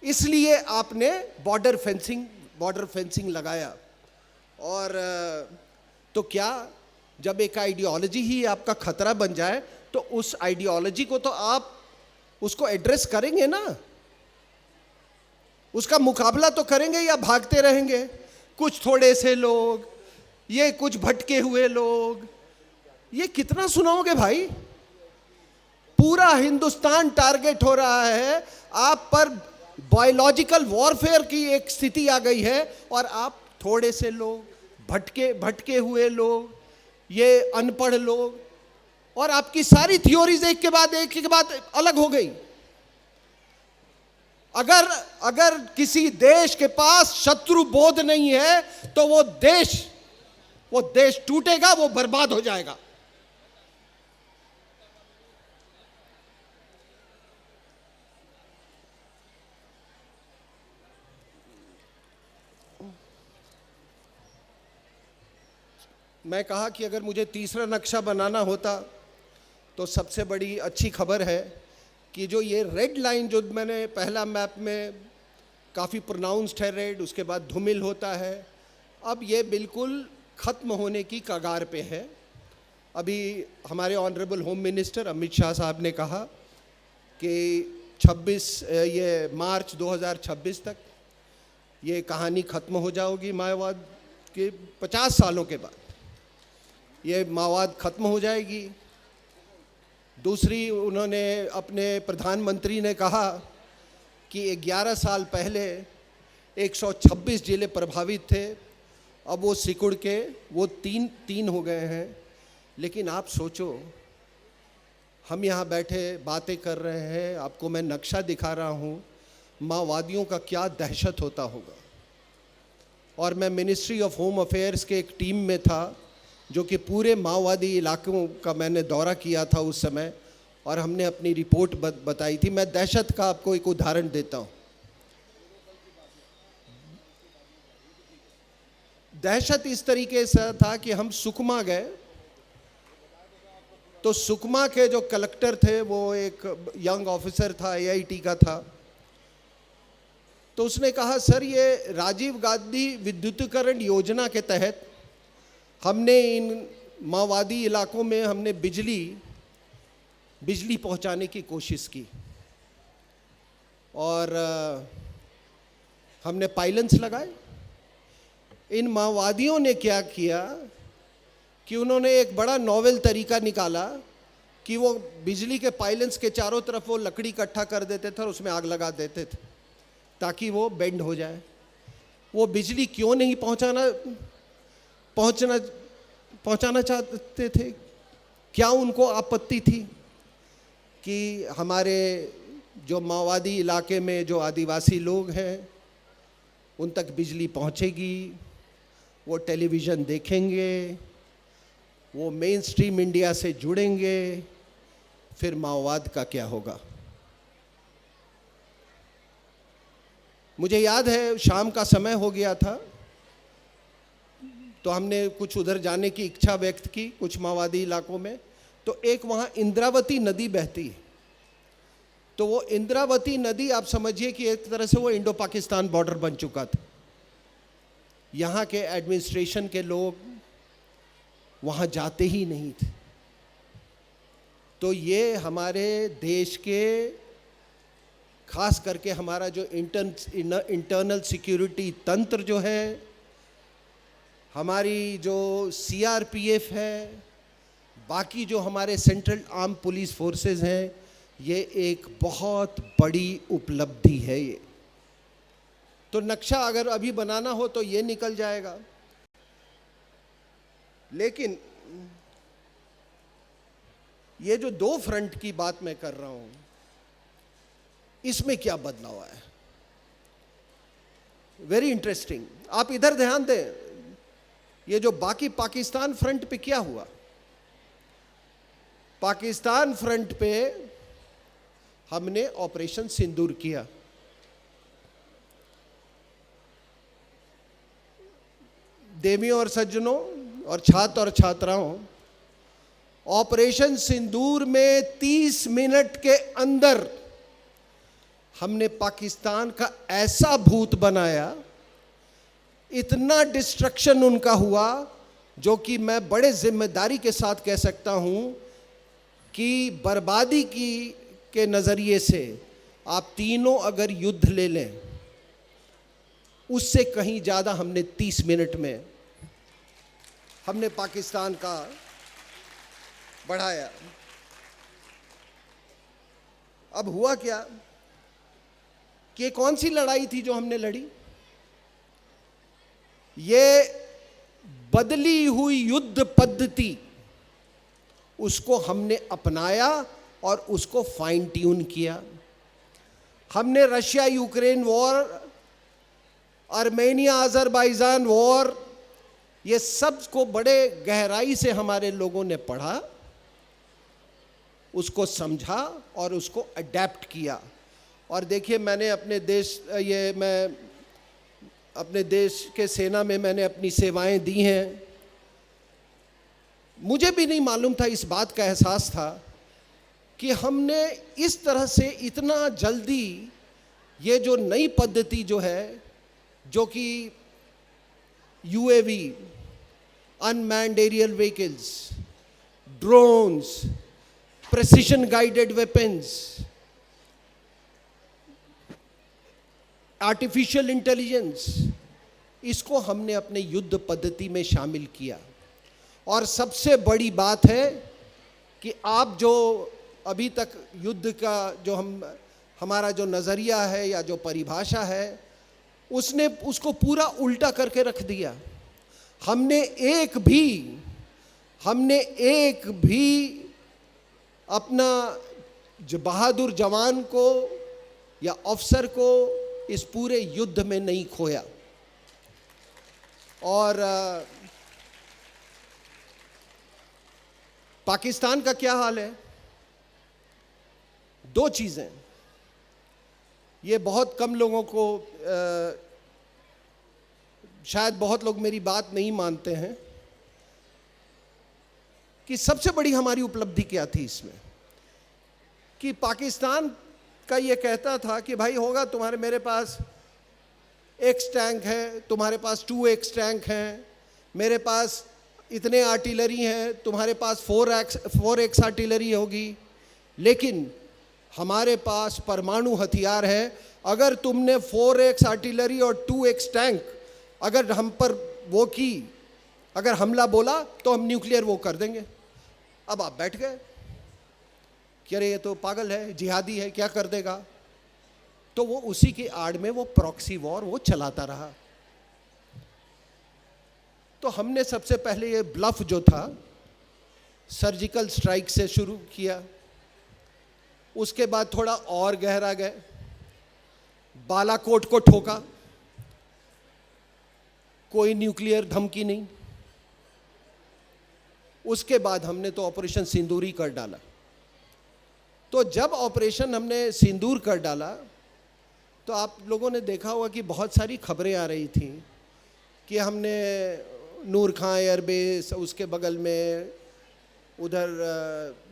इसलिए आपने बॉर्डर फेंसिंग लगाया। और तो क्या, जब एक आइडियोलॉजी ही आपका खतरा बन जाए तो उस आइडियोलॉजी को तो आप उसको एड्रेस करेंगे ना, उसका मुकाबला तो करेंगे, या भागते रहेंगे? कुछ थोड़े से लोग, ये कुछ भटके हुए लोग, ये कितना सुनाओगे भाई? पूरा हिंदुस्तान टारगेट हो रहा है, आप पर बायोलॉजिकल वॉरफेयर की एक स्थिति आ गई है, और आप थोड़े से लोग, भटके हुए लोग, ये अनपढ़ लोग, और आपकी सारी थ्योरीज एक के बाद अलग हो गई। अगर किसी देश के पास शत्रु बोध नहीं है तो वो देश टूटेगा, वो बर्बाद हो जाएगा। मैं कहा कि अगर मुझे तीसरा नक्शा बनाना होता तो सबसे बड़ी अच्छी खबर है कि जो ये रेड लाइन जो मैंने पहला मैप में काफ़ी प्रोनाउंस्ड है रेड, उसके बाद धूमिल होता है, अब ये बिल्कुल ख़त्म होने की कगार पे है। अभी हमारे honourable home minister Amit Shah साहब ने कहा कि 26 मार्च 2026 तक ये कहानी ख़त्म हो जाएगी। माओवाद के 50 सालों के बाद ये माओवाद ख़त्म हो जाएगी। दूसरी, उन्होंने अपने प्रधानमंत्री ने कहा कि 11 साल पहले 126 जिले प्रभावित थे, अब वो सिकुड़ के वो तीन हो गए हैं। लेकिन आप सोचो, हम यहाँ बैठे बातें कर रहे हैं, आपको मैं नक्शा दिखा रहा हूँ, माओवादियों का क्या दहशत होता होगा। और मैं मिनिस्ट्री ऑफ होम अफेयर्स के एक टीम में था जो कि पूरे माओवादी इलाकों का मैंने दौरा किया था उस समय, और हमने अपनी रिपोर्ट बताई थी। मैं दहशत का आपको एक उदाहरण देता हूँ। दहशत इस तरीके से था कि हम सुकमा गए, तो सुकमा के जो कलेक्टर थे वो एक यंग ऑफिसर था, AIT का था। तो उसने कहा, सर ये राजीव गांधी विद्युतीकरण योजना के तहत हमने इन माओवादी इलाकों में हमने बिजली पहुंचाने की कोशिश की, और हमने पाइलन्स लगाए। इन माओवादियों ने क्या किया कि उन्होंने एक बड़ा नॉवेल तरीका निकाला कि वो बिजली के पाइलन्स के चारों तरफ वो लकड़ी इकट्ठा कर देते थे और उसमें आग लगा देते थे ताकि वो बेंड हो जाए। वो बिजली क्यों नहीं पहुंचाना चाहते थे? क्या उनको आपत्ति थी कि हमारे जो माओवादी इलाके में जो आदिवासी लोग हैं उन तक बिजली पहुंचेगी, वो टेलीविज़न देखेंगे, वो मेन स्ट्रीम इंडिया से जुड़ेंगे, फिर माओवाद का क्या होगा? मुझे याद है शाम का समय हो गया था, तो हमने कुछ उधर जाने की इच्छा व्यक्त की कुछ माओवादी इलाकों में। तो एक वहाँ इंद्रावती नदी बहती है, तो वो इंद्रावती नदी आप समझिए कि एक तरह से वो इंडो पाकिस्तान बॉर्डर बन चुका था। यहाँ के एडमिनिस्ट्रेशन के लोग वहाँ जाते ही नहीं थे। तो ये हमारे देश के, खास करके हमारा जो इंटरनल सिक्योरिटी तंत्र जो है, हमारी जो CRPF है, बाकी जो हमारे सेंट्रल आर्म पुलिस फोर्सेस हैं, ये एक बहुत बड़ी उपलब्धि है ये। तो नक्शा अगर अभी बनाना हो तो ये निकल जाएगा। लेकिन ये जो 2 फ्रंट की बात मैं कर रहा हूं, इसमें क्या बदलाव आया? Very interesting. आप इधर ध्यान दें, ये जो बाकी पाकिस्तान फ्रंट पे क्या हुआ? पाकिस्तान फ्रंट पे हमने ऑपरेशन सिंदूर किया। देवियों और सज्जनों और छात्र और छात्राओं, ऑपरेशन सिंदूर में 30 मिनट के अंदर हमने पाकिस्तान का ऐसा भूत बनाया, इतना डिस्ट्रक्शन उनका हुआ, जो कि मैं बड़े जिम्मेदारी के साथ कह सकता हूं कि बर्बादी के नज़रिए से आप तीनों अगर युद्ध ले लें, उससे कहीं ज़्यादा हमने 30 मिनट में हमने पाकिस्तान का बढ़ाया। अब हुआ क्या कि कौन सी लड़ाई थी जो हमने लड़ी? ये बदली हुई युद्ध पद्धति, उसको हमने अपनाया और उसको फाइन ट्यून किया। हमने Russia Ukraine war, Armenia Azerbaijan war, ये सब को बड़े गहराई से हमारे लोगों ने पढ़ा, उसको समझा और उसको अडेप्ट किया। और देखिए, मैंने अपने देश के सेना में मैंने अपनी सेवाएं दी हैं। मुझे भी नहीं मालूम था, इस बात का एहसास था कि हमने इस तरह से इतना जल्दी ये जो नई पद्धति जो है, जो कि UAV, unmanned aerial vehicles, drones, precision guided weapons, artificial intelligence, इसको हमने अपने युद्ध पद्धति में शामिल किया। और सबसे बड़ी बात है कि आप जो अभी तक युद्ध का जो हमारा जो नज़रिया है या जो परिभाषा है, उसने उसको पूरा उल्टा करके रख दिया। हमने एक भी अपना जो बहादुर जवान को या अफसर को इस पूरे युद्ध में नहीं खोया। और पाकिस्तान का क्या हाल है? दो चीज़ें, ये बहुत कम लोगों को शायद बहुत लोग मेरी बात नहीं मानते हैं कि सबसे बड़ी हमारी उपलब्धि क्या थी इसमें, कि पाकिस्तान का ये कहता था कि भाई होगा, तुम्हारे मेरे पास एक्स टैंक है, तुम्हारे पास 2x टैंक हैं, मेरे पास इतने आर्टिलरी हैं, तुम्हारे पास 4x आर्टिलरी होगी, लेकिन हमारे पास परमाणु हथियार है। अगर तुमने 4x आर्टिलरी और 2x टैंक अगर हम पर वो की, अगर हमला बोला तो हम न्यूक्लियर वो कर देंगे। अब आप बैठ गए कि अरे ये तो पागल है, जिहादी है, क्या कर देगा। तो वो उसी की आड़ में वो प्रॉक्सी वॉर वो चलाता रहा। तो हमने सबसे पहले ये ब्लफ जो था सर्जिकल स्ट्राइक से शुरू किया, उसके बाद थोड़ा और गहरा गए, बालाकोट को ठोका, कोई न्यूक्लियर धमकी नहीं। उसके बाद हमने तो ऑपरेशन सिंदूरी कर डाला। तो जब ऑपरेशन हमने सिंदूर कर डाला तो आप लोगों ने देखा होगा कि बहुत सारी खबरें आ रही थी कि हमने नूर खां एयरबेस, उसके बगल में उधर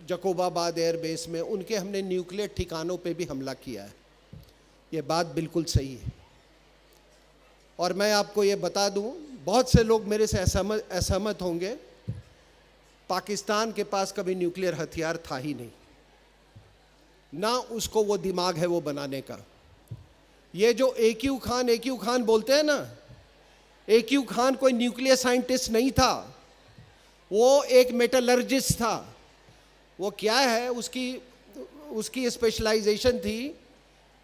जकोबाबाद एयरबेस में उनके हमने न्यूक्लियर ठिकानों पे भी हमला किया है। ये बात बिल्कुल सही है। और मैं आपको ये बता दूं, बहुत से लोग मेरे से असहमत होंगे, पाकिस्तान के पास कभी न्यूक्लियर हथियार था ही नहीं, ना उसको वो दिमाग है वो बनाने का। ये जो AQ खान बोलते हैं ना, AQ खान कोई न्यूक्लियर साइंटिस्ट नहीं था, वो एक मेटलर्जिस्ट था। वो क्या है, उसकी स्पेशलाइजेशन थी,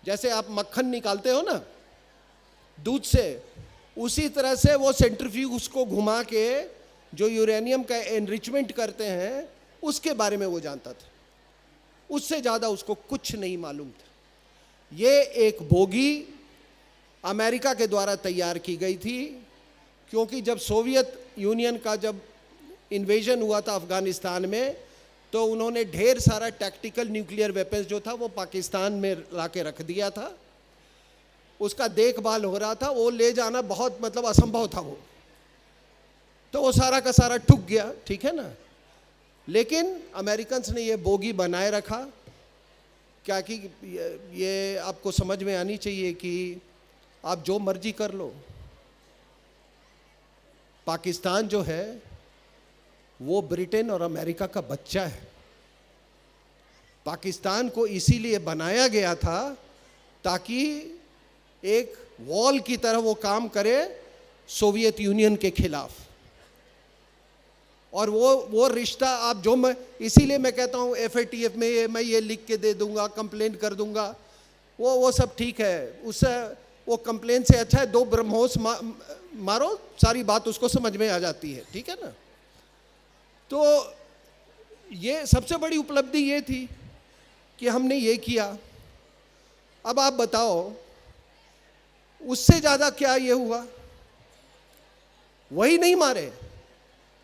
जैसे आप मक्खन निकालते हो ना दूध से, उसी तरह से वो सेंट्रीफ्यूज को घुमा के जो यूरेनियम का एनरिचमेंट करते हैं उसके बारे में वो जानता था। उससे ज़्यादा उसको कुछ नहीं मालूम था। ये एक बोगी अमेरिका के द्वारा तैयार की गई थी, क्योंकि जब सोवियत यूनियन का जब इन्वेजन हुआ था अफ़गानिस्तान में, तो उन्होंने ढेर सारा टैक्टिकल न्यूक्लियर वेपन्स जो था वो पाकिस्तान में ला के रख दिया था। उसका देखभाल हो रहा था, वो ले जाना बहुत मतलब असंभव था वो, तो वो सारा का सारा ठुक गया, ठीक है ना। लेकिन अमेरिकन्स ने ये बोगी बनाए रखा, क्या कि ये आपको समझ में आनी चाहिए कि आप जो मर्जी कर लो, पाकिस्तान जो है वो ब्रिटेन और अमेरिका का बच्चा है। पाकिस्तान को इसीलिए बनाया गया था ताकि एक वॉल की तरह वो काम करे सोवियत यूनियन के खिलाफ। और वो रिश्ता आप जो, मैं इसीलिए मैं कहता हूँ FATF में मैं ये लिख के दे दूंगा, कंप्लेन कर दूंगा, वो सब ठीक है। उससे वो कंप्लेन से अच्छा है 2 ब्रह्मोस मारो, सारी बात उसको समझ में आ जाती है, ठीक है ना। तो ये सबसे बड़ी उपलब्धि ये थी कि हमने ये किया। अब आप बताओ उससे ज़्यादा क्या ये हुआ? वही नहीं मारे,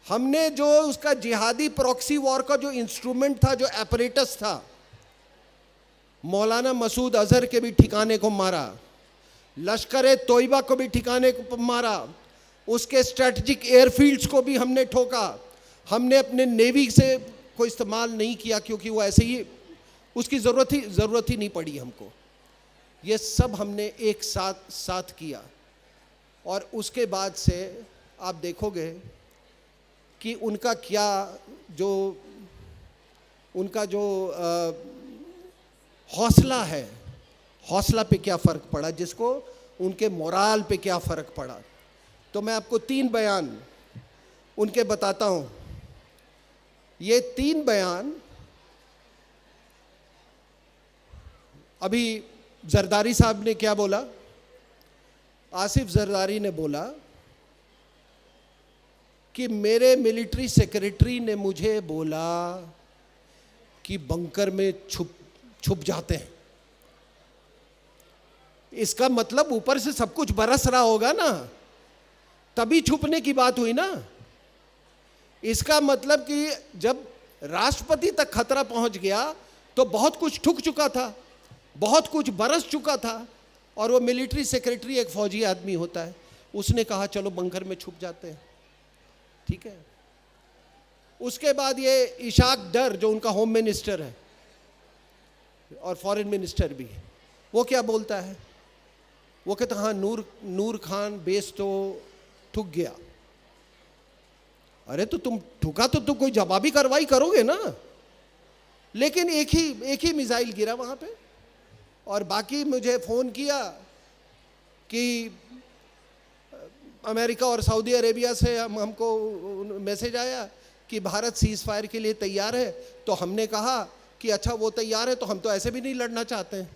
हमने जो उसका जिहादी प्रॉक्सी वॉर का जो इंस्ट्रूमेंट था, जो एपरेटस था, मौलाना मसूद अजहर के भी ठिकाने को मारा, लश्कर तोयबा को भी ठिकाने को मारा, उसके स्ट्रेटजिक एयरफील्ड्स को भी हमने ठोका, हमने अपने नेवी से कोई इस्तेमाल नहीं किया क्योंकि वो ऐसे ही उसकी ज़रूरत ही नहीं पड़ी हमको। ये सब हमने एक साथ किया और उसके बाद से आप देखोगे कि उनका जो हौसला है, हौसला पे क्या फ़र्क पड़ा, जिसको उनके मोराल पे क्या फ़र्क पड़ा। तो मैं आपको 3 बयान उनके बताता हूँ। ये 3 बयान अभी जरदारी साहब ने क्या बोला, आसिफ जरदारी ने बोला कि मेरे मिलिट्री सेक्रेटरी ने मुझे बोला कि बंकर में छुप जाते हैं। इसका मतलब ऊपर से सब कुछ बरस रहा होगा ना, तभी छुपने की बात हुई ना। इसका मतलब कि जब राष्ट्रपति तक खतरा पहुंच गया तो बहुत कुछ ठुक चुका था, बहुत कुछ बरस चुका था। और वो मिलिट्री सेक्रेटरी एक फौजी आदमी होता है, उसने कहा चलो बंकर में छुप जाते हैं, ठीक है। उसके बाद ये इशाक डर जो उनका होम मिनिस्टर है और फॉरेन मिनिस्टर भी है, वो क्या बोलता है, वो कहता हाँ नूर खान बेस तो ठुक गया। अरे तो तुम ठुका तो तुम कोई जवाबी कार्रवाई करोगे ना, लेकिन एक ही मिसाइल गिरा वहां पे। और बाकी मुझे फ़ोन किया कि अमेरिका और सऊदी अरेबिया से हमको मैसेज आया कि भारत सीज़ फायर के लिए तैयार है। तो हमने कहा कि अच्छा वो तैयार है तो हम तो ऐसे भी नहीं लड़ना चाहते हैं।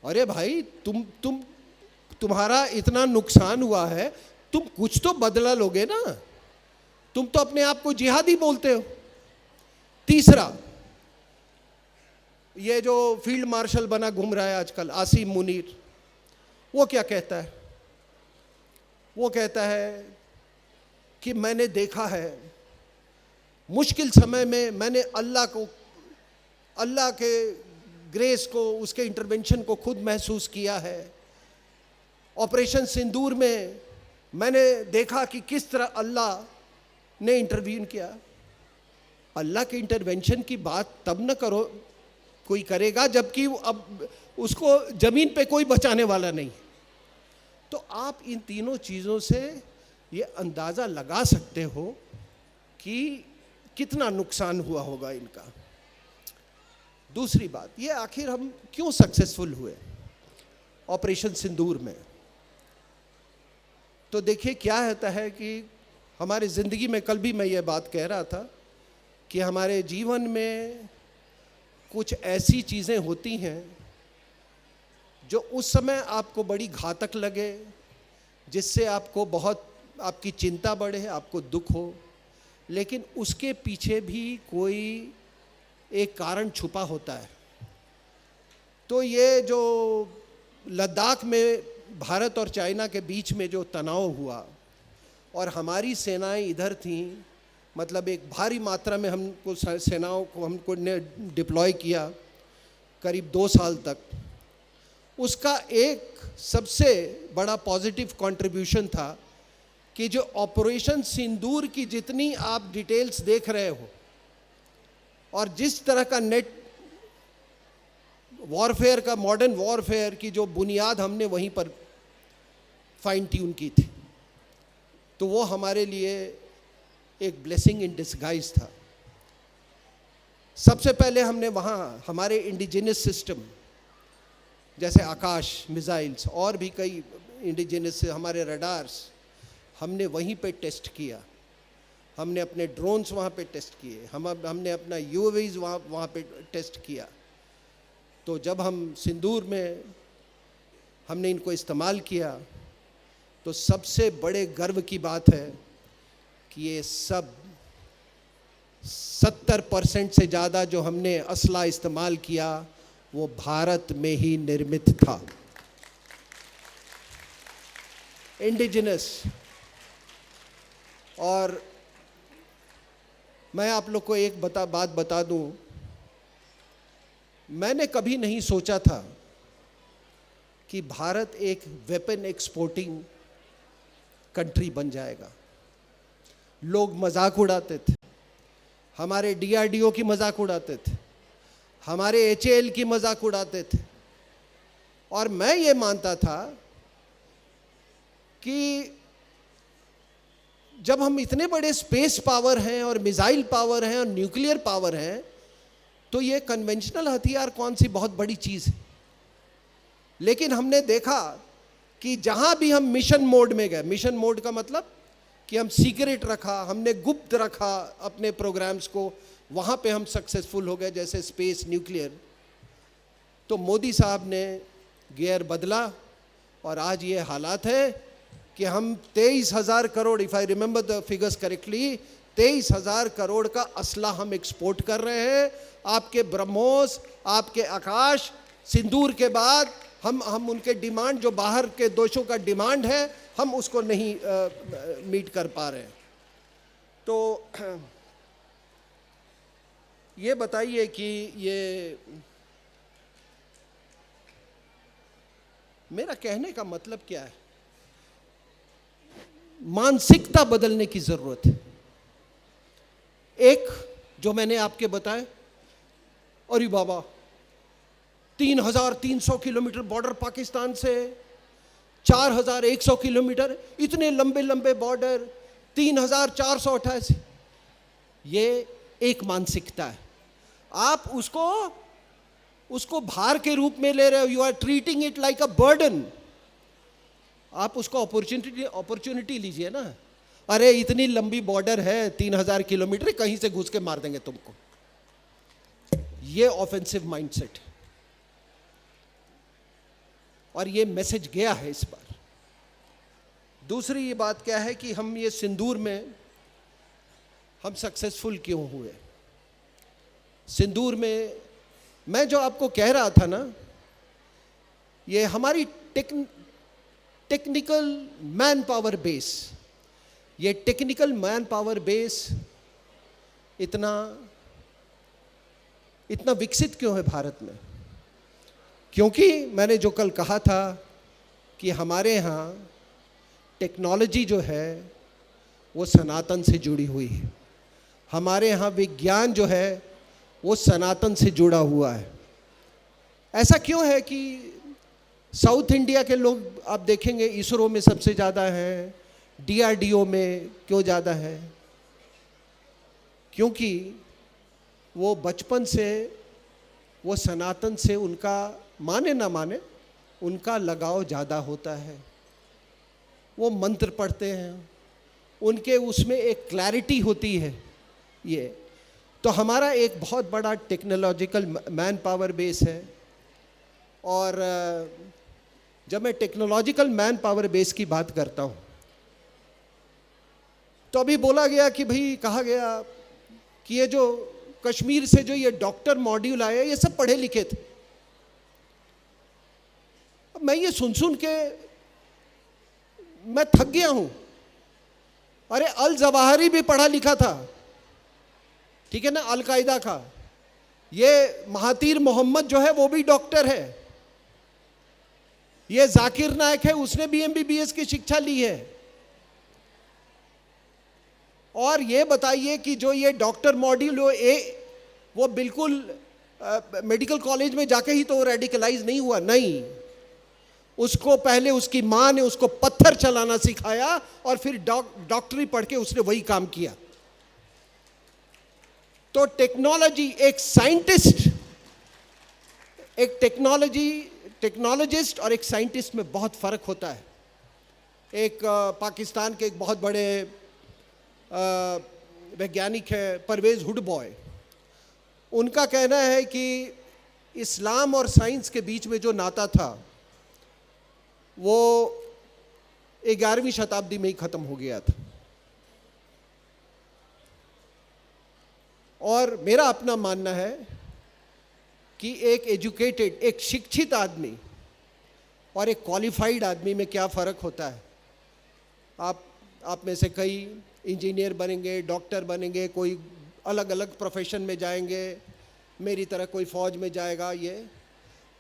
अरे भाई तुम्हारा इतना नुकसान हुआ है, तुम कुछ तो बदला लोगे ना, तुम तो अपने आप को जिहादी बोलते हो। तीसरा, ये जो फील्ड मार्शल बना घूम रहा है आजकल आसिम मुनीर, वो क्या कहता है, वो कहता है कि मैंने देखा है मुश्किल समय में मैंने अल्लाह के ग्रेस को, उसके इंटरवेंशन को खुद महसूस किया है। ऑपरेशन सिंदूर में मैंने देखा कि किस तरह अल्लाह ने इंटरवीन किया। अल्लाह के इंटरवेंशन की बात तब न करो कोई करेगा जबकि अब उसको जमीन पे कोई बचाने वाला नहीं। तो आप इन तीनों चीज़ों से ये अंदाज़ा लगा सकते हो कि कितना नुकसान हुआ होगा इनका। दूसरी बात, ये आखिर हम क्यों सक्सेसफुल हुए ऑपरेशन सिंदूर में। तो देखिए क्या होता है कि हमारी ज़िंदगी में, कल भी मैं ये बात कह रहा था कि हमारे जीवन में कुछ ऐसी चीज़ें होती हैं जो उस समय आपको बड़ी घातक लगे, जिससे आपको बहुत आपकी चिंता बढ़े, आपको दुख हो, लेकिन उसके पीछे भी कोई एक कारण छुपा होता है। तो ये जो लद्दाख में भारत और चाइना के बीच में जो तनाव हुआ और हमारी सेनाएं इधर थीं, मतलब एक भारी मात्रा में हमको सेनाओं को हमको ने डिप्लॉय किया करीब 2 साल तक। उसका एक सबसे बड़ा पॉजिटिव कंट्रीब्यूशन था कि जो ऑपरेशन सिंदूर की जितनी आप डिटेल्स देख रहे हो और जिस तरह का नेट वॉरफेयर का, मॉडर्न वॉरफेयर की जो बुनियाद हमने वहीं पर फाइन ट्यून की थी, तो वो हमारे लिए एक ब्लेसिंग इन डिस्गाइज था। सबसे पहले हमने वहाँ हमारे इंडिजिनस सिस्टम जैसे आकाश मिसाइल्स और भी कई इंडिजिनस हमारे रडार्स हमने वहीं पे टेस्ट किया। हमने अपने ड्रोन्स वहाँ पे टेस्ट किए, हमने अपना यूएवीज वहाँ पे टेस्ट किया। तो जब हम सिंदूर में हमने इनको इस्तेमाल किया तो सबसे बड़े गर्व की बात है कि ये सब 70% से ज़्यादा जो हमने असला इस्तेमाल किया वो भारत में ही निर्मित था, इंडिजिनस। और मैं आप लोग को एक बात बता दूं, मैंने कभी नहीं सोचा था कि भारत एक वेपन एक्सपोर्टिंग कंट्री बन जाएगा। लोग मजाक उड़ाते थे, हमारे DRDO की मजाक उड़ाते थे, हमारे HAL की मजाक उड़ाते थे। और मैं ये मानता था कि जब हम इतने बड़े स्पेस पावर हैं और मिसाइल पावर हैं और न्यूक्लियर पावर हैं, तो ये कन्वेंशनल हथियार कौन सी बहुत बड़ी चीज़ है। लेकिन हमने देखा कि जहाँ भी हम मिशन मोड में गए, मिशन मोड का मतलब कि हम सीक्रेट रखा, हमने गुप्त रखा अपने प्रोग्राम्स को, वहाँ पे हम सक्सेसफुल हो गए, जैसे स्पेस, न्यूक्लियर। तो मोदी साहब ने गियर बदला और आज ये हालात है कि हम 23,000 crore, if I remember the figures correctly, 23,000 crore का असला हम एक्सपोर्ट कर रहे हैं। आपके ब्रह्मोस, आपके आकाश, सिंदूर के बाद हम उनके डिमांड, जो बाहर के देशों का डिमांड है, हम उसको नहीं मीट कर पा रहे हैं। तो ये बताइए कि ये मेरा कहने का मतलब क्या है। मानसिकता बदलने की जरूरत है। एक जो मैंने आपके बताए, अरे बाबा 3,300 किलोमीटर बॉर्डर पाकिस्तान से, 4,100 किलोमीटर, इतने लंबे लंबे बॉर्डर, 3,488, ये एक मानसिकता है। आप उसको भार के रूप में ले रहे हो। You are treating it like a burden. आप उसको अपॉर्चुनिटी लीजिए ना। अरे इतनी लंबी बॉर्डर है, 3,000 किलोमीटर, कहीं से घुस के मार देंगे तुमको। ये ऑफेंसिव माइंडसेट है और ये मैसेज गया है इस बार। दूसरी ये बात क्या है कि हम ये सिंदूर में हम सक्सेसफुल क्यों हुए। सिंदूर में मैं जो आपको कह रहा था ना, ये हमारी टेक्निकल मैन पावर बेस, ये टेक्निकल मैन पावर बेस इतना विकसित क्यों है भारत में। क्योंकि मैंने जो कल कहा था कि हमारे यहाँ टेक्नोलॉजी जो है वो सनातन से जुड़ी हुई है। हमारे यहाँ विज्ञान जो है वो सनातन से जुड़ा हुआ है। ऐसा क्यों है कि साउथ इंडिया के लोग आप देखेंगे इसरो में सबसे ज़्यादा हैं, DRDO में क्यों ज़्यादा है? क्योंकि वो बचपन से वो सनातन से, उनका माने ना माने, उनका लगाव ज़्यादा होता है। वो मंत्र पढ़ते हैं, उनके उसमें एक क्लैरिटी होती है। ये तो हमारा एक बहुत बड़ा टेक्नोलॉजिकल मैन पावर बेस है। और जब मैं टेक्नोलॉजिकल मैन पावर बेस की बात करता हूँ, तो अभी बोला गया कि भाई, कहा गया कि ये जो कश्मीर से जो ये डॉक्टर मॉड्यूल आए, ये सब पढ़े लिखे थे। अब मैं ये सुन के मैं थक गया हूं। अरे अल जवाहरी भी पढ़ा लिखा था, ठीक है ना, अल-कायदा का। ये महातीर मोहम्मद जो है वो भी डॉक्टर है। ये जाकिर नायक है, उसने भी MBBS की शिक्षा ली है। और ये बताइए कि जो ये डॉक्टर मॉड्यूल वो बिल्कुल मेडिकल कॉलेज में जाके ही तो रेडिकलाइज नहीं हुआ, नहीं। उसको पहले उसकी माँ ने उसको पत्थर चलाना सिखाया और फिर डॉक्टरी पढ़ के उसने वही काम किया। तो टेक्नोलॉजी, एक साइंटिस्ट, एक टेक्नोलॉजिस्ट और एक साइंटिस्ट में बहुत फर्क होता है। एक पाकिस्तान के एक बहुत बड़े वैज्ञानिक है, परवेज हुडबॉय। उनका कहना है कि इस्लाम और साइंस के बीच में जो नाता था वो 11वीं शताब्दी में ही खत्म हो गया था। और मेरा अपना मानना है कि एक एजुकेटेड, एक शिक्षित आदमी और एक क्वालिफाइड आदमी में क्या फ़र्क होता है। आप में से कई इंजीनियर बनेंगे, डॉक्टर बनेंगे, कोई अलग अलग प्रोफेशन में जाएंगे, मेरी तरह कोई फौज में जाएगा। ये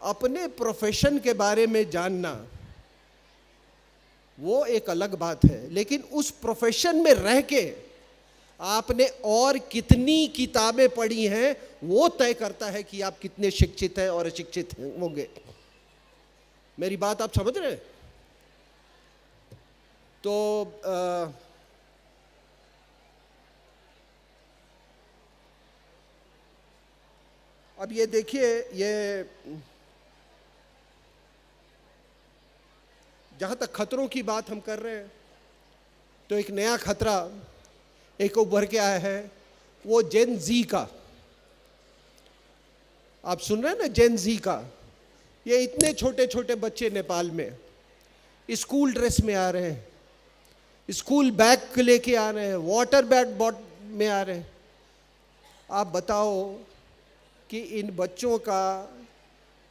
अपने प्रोफेशन के बारे में जानना वो एक अलग बात है, लेकिन उस प्रोफेशन में रह के आपने और कितनी किताबें पढ़ी हैं वो तय करता है कि आप कितने शिक्षित हैं और अशिक्षित होंगे। मेरी बात आप समझ रहे हैं? तो अब ये देखिए, ये जहां तक खतरों की बात हम कर रहे हैं, तो एक नया खतरा एक उभर के आया है, वो जेन जी का। आप सुन रहे हैं ना, जेन जी का। ये इतने छोटे छोटे बच्चे नेपाल में स्कूल ड्रेस में आ रहे हैं, स्कूल बैग लेके आ रहे हैं, वाटर बैग में आ रहे हैं। आप बताओ कि इन बच्चों का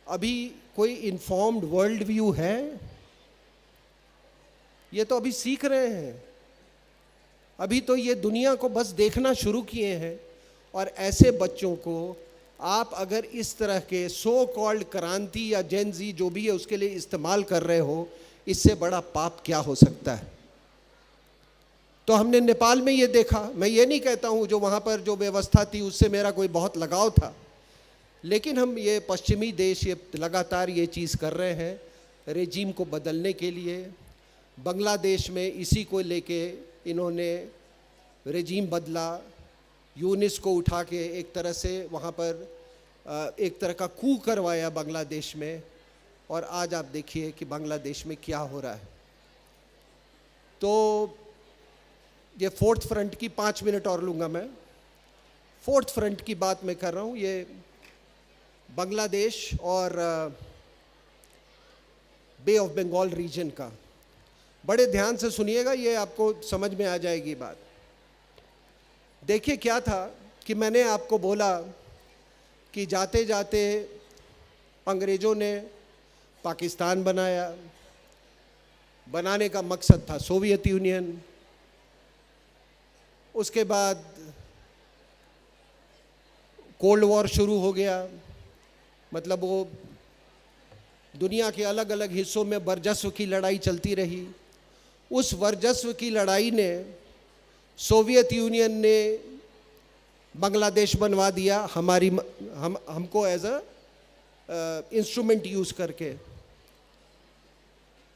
अभी कोई इन्फॉर्म्ड वर्ल्ड व्यू है? ये तो अभी सीख रहे हैं, अभी तो ये दुनिया को बस देखना शुरू किए हैं। और ऐसे बच्चों को आप अगर इस तरह के सो कॉल्ड क्रांति या जेन जी जो भी है उसके लिए इस्तेमाल कर रहे हो, इससे बड़ा पाप क्या हो सकता है? तो हमने नेपाल में ये देखा। मैं ये नहीं कहता हूँ जो वहाँ पर जो व्यवस्था थी उससे मेरा कोई बहुत लगाव था, लेकिन हम ये पश्चिमी देश ये लगातार ये चीज़ कर रहे हैं रेजीम को बदलने के लिए। बांग्लादेश में इसी को लेके इन्होंने रेजीम बदला, यूनिस को उठा के एक तरह से वहाँ पर एक तरह का कू करवाया बांग्लादेश में। और आज आप देखिए कि बांग्लादेश में क्या हो रहा है। तो ये फोर्थ फ्रंट की 5 मिनट और लूँगा मैं। फोर्थ फ्रंट की बात मैं कर रहा हूँ, ये बांग्लादेश और बे ऑफ बंगाल रीजन का। बड़े ध्यान से सुनिएगा, ये आपको समझ में आ जाएगी बात। देखिए क्या था कि मैंने आपको बोला कि जाते जाते अंग्रेज़ों ने पाकिस्तान बनाया। बनाने का मकसद था सोवियत यूनियन। उसके बाद कोल्ड वॉर शुरू हो गया, मतलब वो दुनिया के अलग अलग हिस्सों में वर्चस्व की लड़ाई चलती रही। उस वर्चस्व की लड़ाई ने सोवियत यूनियन ने बांग्लादेश बनवा दिया हमको एज अ इंस्ट्रूमेंट यूज़ करके।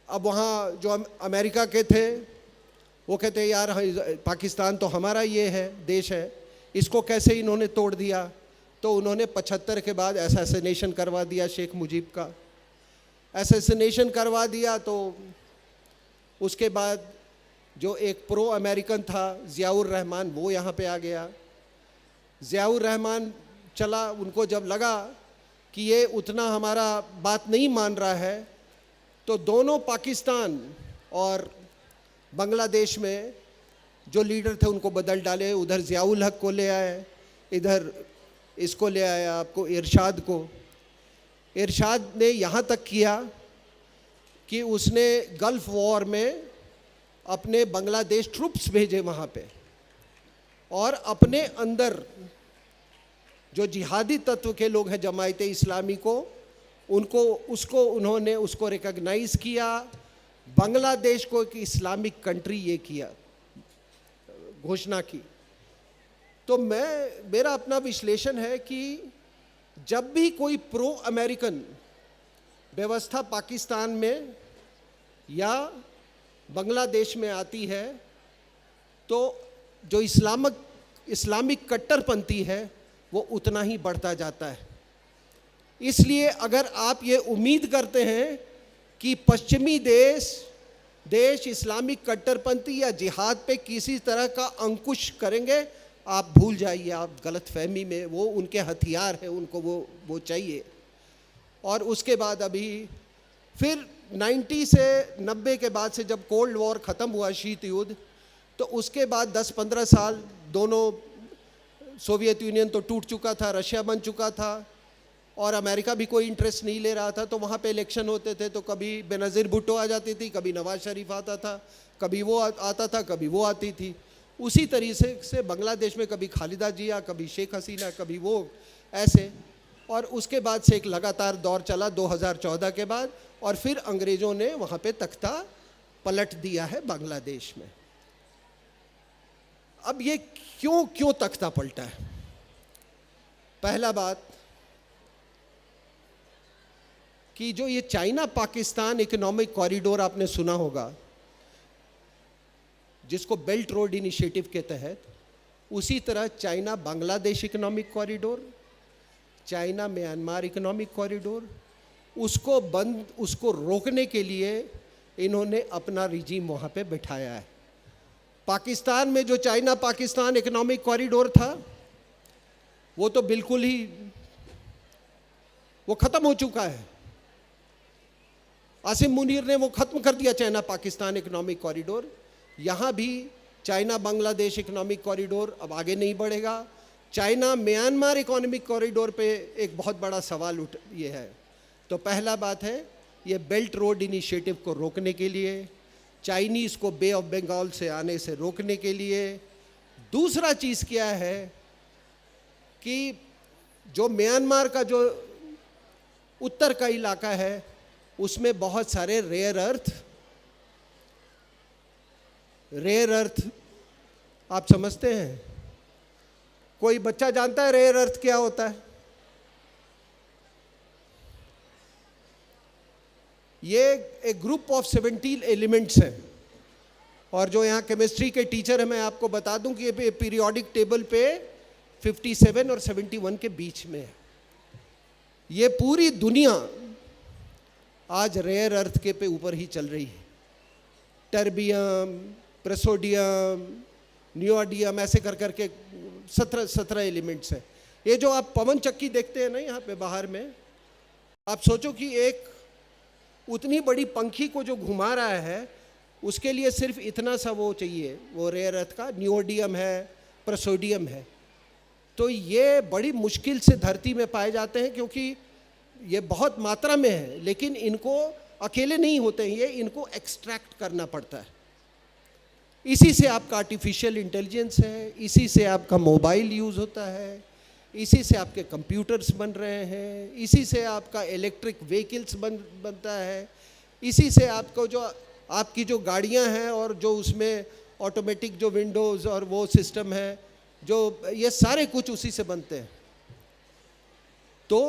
अब वहाँ जो अमेरिका के थे वो कहते यार पाकिस्तान तो हमारा ये है देश है, इसको कैसे इन्होंने तोड़ दिया। तो उन्होंने 75 के बाद असैसिनेशन करवा दिया शेख मुजीब का। असैसिनेशन करवा दिया तो उसके बाद जो एक प्रो अमेरिकन था ज़ियाउर रहमान, वो यहाँ पे आ गया। ज़ियाउर रहमान चला, उनको जब लगा कि ये उतना हमारा बात नहीं मान रहा है, तो दोनों पाकिस्तान और बांग्लादेश में जो लीडर थे उनको बदल डाले। उधर ज़ियाउल हक को ले आए, इधर इसको ले आया आपको इरशाद को। इरशाद ने यहाँ तक किया कि उसने गल्फ़ वॉर में अपने बांग्लादेश ट्रूप्स भेजे वहाँ पे, और अपने अंदर जो जिहादी तत्व के लोग हैं जमायते इस्लामी को, उन्होंने उसको रिकॉग्नाइज़ किया। बांग्लादेश को एक इस्लामिक कंट्री ये किया, घोषणा की। तो मेरा अपना विश्लेषण है कि जब भी कोई प्रो अमेरिकन व्यवस्था पाकिस्तान में या बांग्लादेश में आती है, तो जो इस्लामिक कट्टरपंथी है वो उतना ही बढ़ता जाता है। इसलिए अगर आप ये उम्मीद करते हैं कि पश्चिमी देश इस्लामिक कट्टरपंथी या जिहाद पे किसी तरह का अंकुश करेंगे, आप भूल जाइए, आप गलत फहमी में। वो उनके हथियार हैं, उनको वो चाहिए। और उसके बाद अभी फिर 90 से 90 के बाद से जब कोल्ड वॉर ख़त्म हुआ, शीत युद्ध, तो उसके बाद 10-15 साल दोनों, सोवियत यूनियन तो टूट चुका था, रशिया बन चुका था, और अमेरिका भी कोई इंटरेस्ट नहीं ले रहा था। तो वहाँ पे इलेक्शन होते थे, तो कभी बेनज़ीर भुट्टो आ जाती थी, कभी नवाज शरीफ आता था, कभी वो आता था, कभी वो आती थी। उसी तरीके से बांग्लादेश में कभी खालिदा जिया, कभी शेख हसीना, कभी वो, ऐसे। और उसके बाद से एक लगातार दौर चला 2014 के बाद, और फिर अंग्रेज़ों ने वहाँ पे तख्ता पलट दिया है बांग्लादेश में। अब ये क्यों तख्ता पलटा है? पहला बात कि जो ये चाइना पाकिस्तान इकोनॉमिक कॉरिडोर आपने सुना होगा, जिसको बेल्ट रोड इनिशिएटिव के तहत, उसी तरह China Bangladesh economic corridor, China Myanmar economic corridor, उसको रोकने के लिए इन्होंने अपना रिजीम वहाँ पे बिठाया है। पाकिस्तान में जो चाइना पाकिस्तान इकोनॉमिक कॉरिडोर था, वो तो बिल्कुल ही वो ख़त्म हो चुका है। आसिम मुनीर ने वो ख़त्म कर दिया चाइना पाकिस्तान इकोनॉमिक कॉरिडोर। यहाँ भी चाइना बांग्लादेश इकोनॉमिक कॉरिडोर अब आगे नहीं बढ़ेगा। चाइना म्यांमार इकोनॉमिक कॉरिडोर पे एक बहुत बड़ा सवाल ये है। तो पहला बात है, ये बेल्ट रोड इनिशिएटिव को रोकने के लिए, चाइनीज़ को बे ऑफ बंगाल से आने से रोकने के लिए। दूसरा चीज़ क्या है कि जो म्यांमार का जो उत्तर का इलाका है, उसमें बहुत सारे रेयर अर्थ आप समझते हैं? कोई बच्चा जानता है रेयर अर्थ क्या होता है? ये एक ग्रुप ऑफ 17 एलिमेंट्स हैं, और जो यहाँ केमिस्ट्री के टीचर हैं, मैं आपको बता दूं कि ये पीरियोडिक टेबल पे 57 और 71 के बीच में है। ये पूरी दुनिया आज रेयर अर्थ के पे ऊपर ही चल रही है। टर्बियम, प्रेसोडियम, नियोडियम, ऐसे कर करके 17 एलिमेंट्स हैं। ये जो आप पवन चक्की देखते हैं ना यहाँ पे बाहर में, आप सोचो कि एक उतनी बड़ी पंखी को जो घुमा रहा है, उसके लिए सिर्फ इतना सा वो चाहिए, वो रेयर अर्थ का नियोडियम है, प्रेसोडियम है। तो ये बड़ी मुश्किल से धरती में पाए जाते हैं, क्योंकि ये बहुत मात्रा में है, लेकिन इनको अकेले नहीं होते हैं, ये इनको एक्सट्रैक्ट करना पड़ता है। इसी से आपका आर्टिफिशियल इंटेलिजेंस है, इसी से आपका मोबाइल यूज़ होता है, इसी से आपके कंप्यूटर्स बन रहे हैं, इसी से आपका इलेक्ट्रिक व्हीकल्स बनता है, इसी से आपको जो आपकी जो गाड़ियां हैं और जो उसमें ऑटोमेटिक जो विंडोज़ और वो सिस्टम है, जो ये सारे कुछ उसी से बनते हैं। तो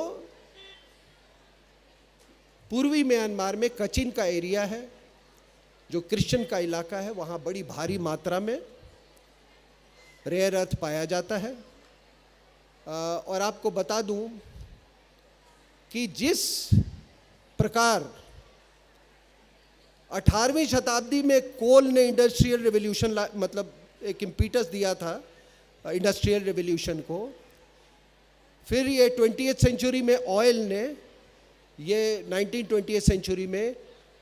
पूर्वी म्यांमार में कचिन का एरिया है, जो क्रिश्चियन का इलाका है, वहाँ बड़ी भारी मात्रा में रेयर अर्थ पाया जाता है। और आपको बता दूं कि जिस प्रकार 18वीं शताब्दी में कोल ने इंडस्ट्रियल रेवोल्यूशन मतलब एक इम्पीटस दिया था इंडस्ट्रियल रेवोल्यूशन को, फिर ये 20th सेंचुरी में ऑयल ने, ये 1920th सेंचुरी में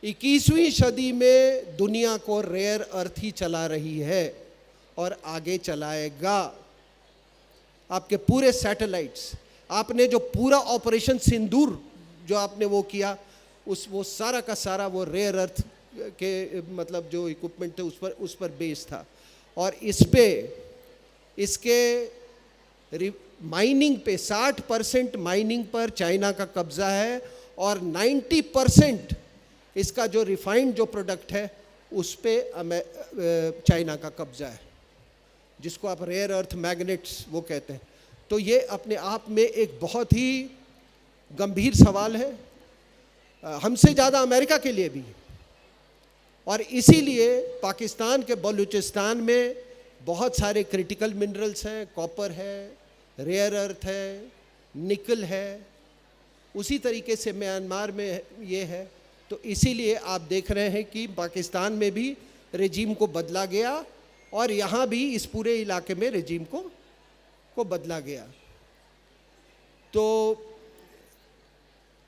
21वीं सदी में दुनिया को रेयर अर्थ ही चला रही है और आगे चलाएगा। आपके पूरे सैटेलाइट्स, आपने जो पूरा ऑपरेशन सिंदूर जो आपने वो किया, वो सारा का सारा वो रेयर अर्थ के मतलब जो इक्विपमेंट थे उस पर बेस था। और इसके माइनिंग पे 60% माइनिंग पर चाइना का कब्जा है, और 90% इसका जो रिफाइंड जो प्रोडक्ट है उस पे चाइना का कब्जा है, जिसको आप रेयर अर्थ मैग्नेट्स वो कहते हैं। तो ये अपने आप में एक बहुत ही गंभीर सवाल है, हमसे ज़्यादा अमेरिका के लिए भी। और इसीलिए पाकिस्तान के बलूचिस्तान में बहुत सारे क्रिटिकल मिनरल्स हैं, कॉपर है, रेयर अर्थ है, निकल है, उसी तरीके से म्यांमार में ये है। तो इसीलिए आप देख रहे हैं कि पाकिस्तान में भी रेजीम को बदला गया, और यहाँ भी इस पूरे इलाके में रेजीम को बदला गया। तो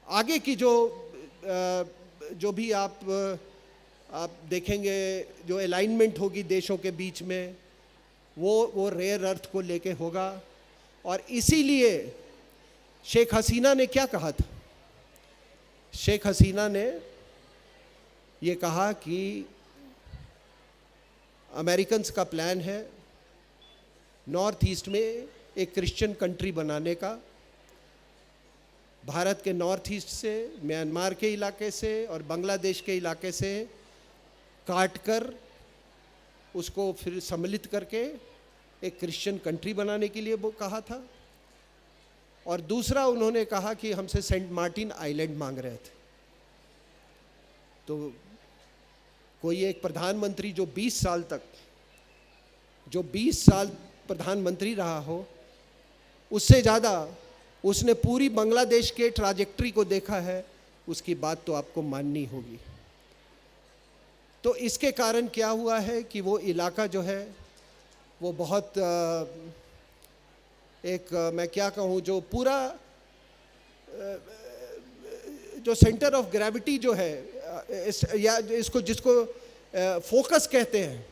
आगे की जो भी आप देखेंगे, जो अलाइनमेंट होगी देशों के बीच में, वो रेयर अर्थ को लेके होगा। और इसीलिए शेख हसीना ने क्या कहा था? शेख हसीना ने ये कहा कि अमेरिकन्स का प्लान है नॉर्थ ईस्ट में एक क्रिश्चियन कंट्री बनाने का, भारत के नॉर्थ ईस्ट से, म्यांमार के इलाके से और बांग्लादेश के इलाके से काट कर उसको फिर सम्मिलित करके एक क्रिश्चियन कंट्री बनाने के लिए वो कहा था, और दूसरा उन्होंने कहा कि हमसे सेंट मार्टिन आइलैंड मांग रहे थे। तो कोई एक प्रधानमंत्री जो 20 साल प्रधानमंत्री रहा हो, उससे ज़्यादा उसने पूरी बांग्लादेश के ट्राजेक्ट्री को देखा है, उसकी बात तो आपको माननी होगी। तो इसके कारण क्या हुआ है कि वो इलाका जो है वो बहुत मैं क्या कहूँ, जो पूरा जो सेंटर ऑफ ग्रेविटी जो है, या जिसको फोकस कहते हैं,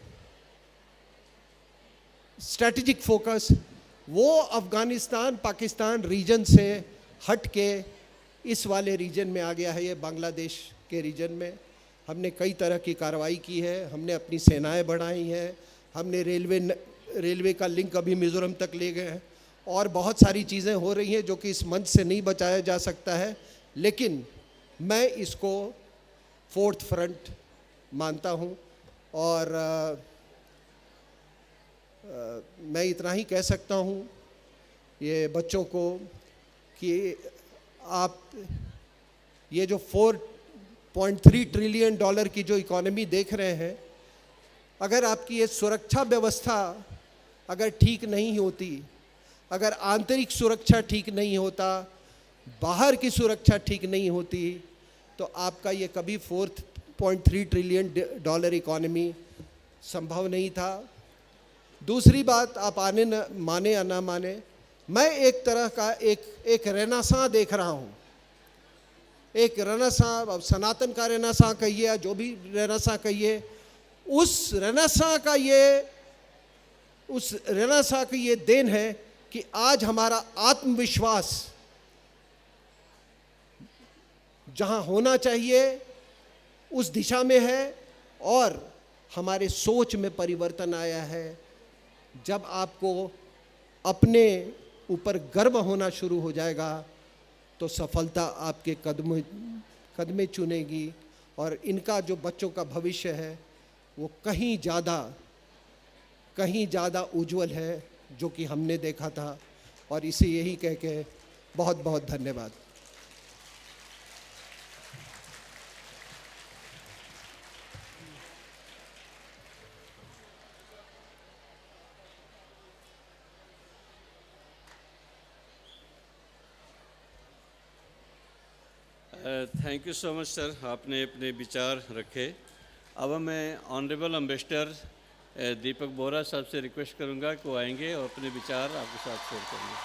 स्ट्रैटेजिक फोकस, वो अफगानिस्तान पाकिस्तान रीजन से हट के इस वाले रीजन में आ गया है। ये बांग्लादेश के रीजन में हमने कई तरह की कार्रवाई की है, हमने अपनी सेनाएं बढ़ाई हैं, हमने रेलवे का लिंक अभी मिज़ोरम तक ले गए हैं, और बहुत सारी चीज़ें हो रही हैं जो कि इस मंच से नहीं बताया जा सकता है, लेकिन मैं इसको फोर्थ फ्रंट मानता हूँ। और मैं इतना ही कह सकता हूँ ये बच्चों को कि आप ये जो 4.3 ट्रिलियन डॉलर की जो इकोनॉमी देख रहे हैं, अगर आपकी ये सुरक्षा व्यवस्था अगर ठीक नहीं होती, अगर आंतरिक सुरक्षा ठीक नहीं होता, बाहर की सुरक्षा ठीक नहीं होती, तो आपका ये कभी 4.3 ट्रिलियन डॉलर इकोनॉमी संभव नहीं था। दूसरी बात, आप माने या ना माने, मैं एक तरह का एक रेनेसां देख रहा हूँ, एक रेनेसां, अब सनातन का रेनेसां कहिए या जो भी रेनेसां कहिए, उस रेनेसां की ये देन है कि आज हमारा आत्मविश्वास जहाँ होना चाहिए उस दिशा में है, और हमारे सोच में परिवर्तन आया है। जब आपको अपने ऊपर गर्व होना शुरू हो जाएगा तो सफलता आपके कदमे चुनेगी, और इनका जो बच्चों का भविष्य है वो कहीं ज़्यादा उज्जवल है जो कि हमने देखा था। और इसे यही कह के बहुत बहुत धन्यवाद। Thank you so much sir, आपने अपने विचार रखे। अब मैं ऑनरेबल एम्बेसडर दीपक बोहरा साहब से रिक्वेस्ट करूंगा कि वो आएंगे और अपने विचार आपके साथ शेयर करेंगे।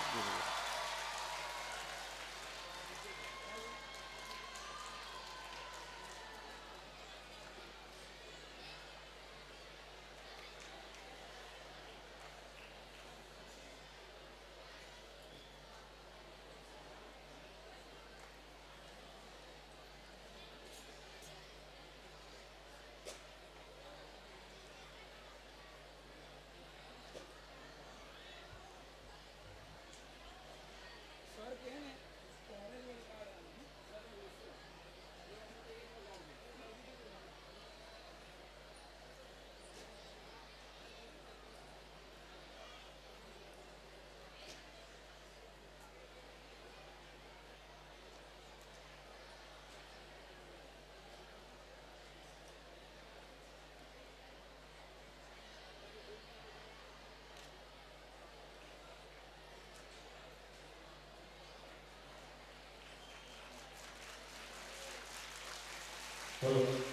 Hello.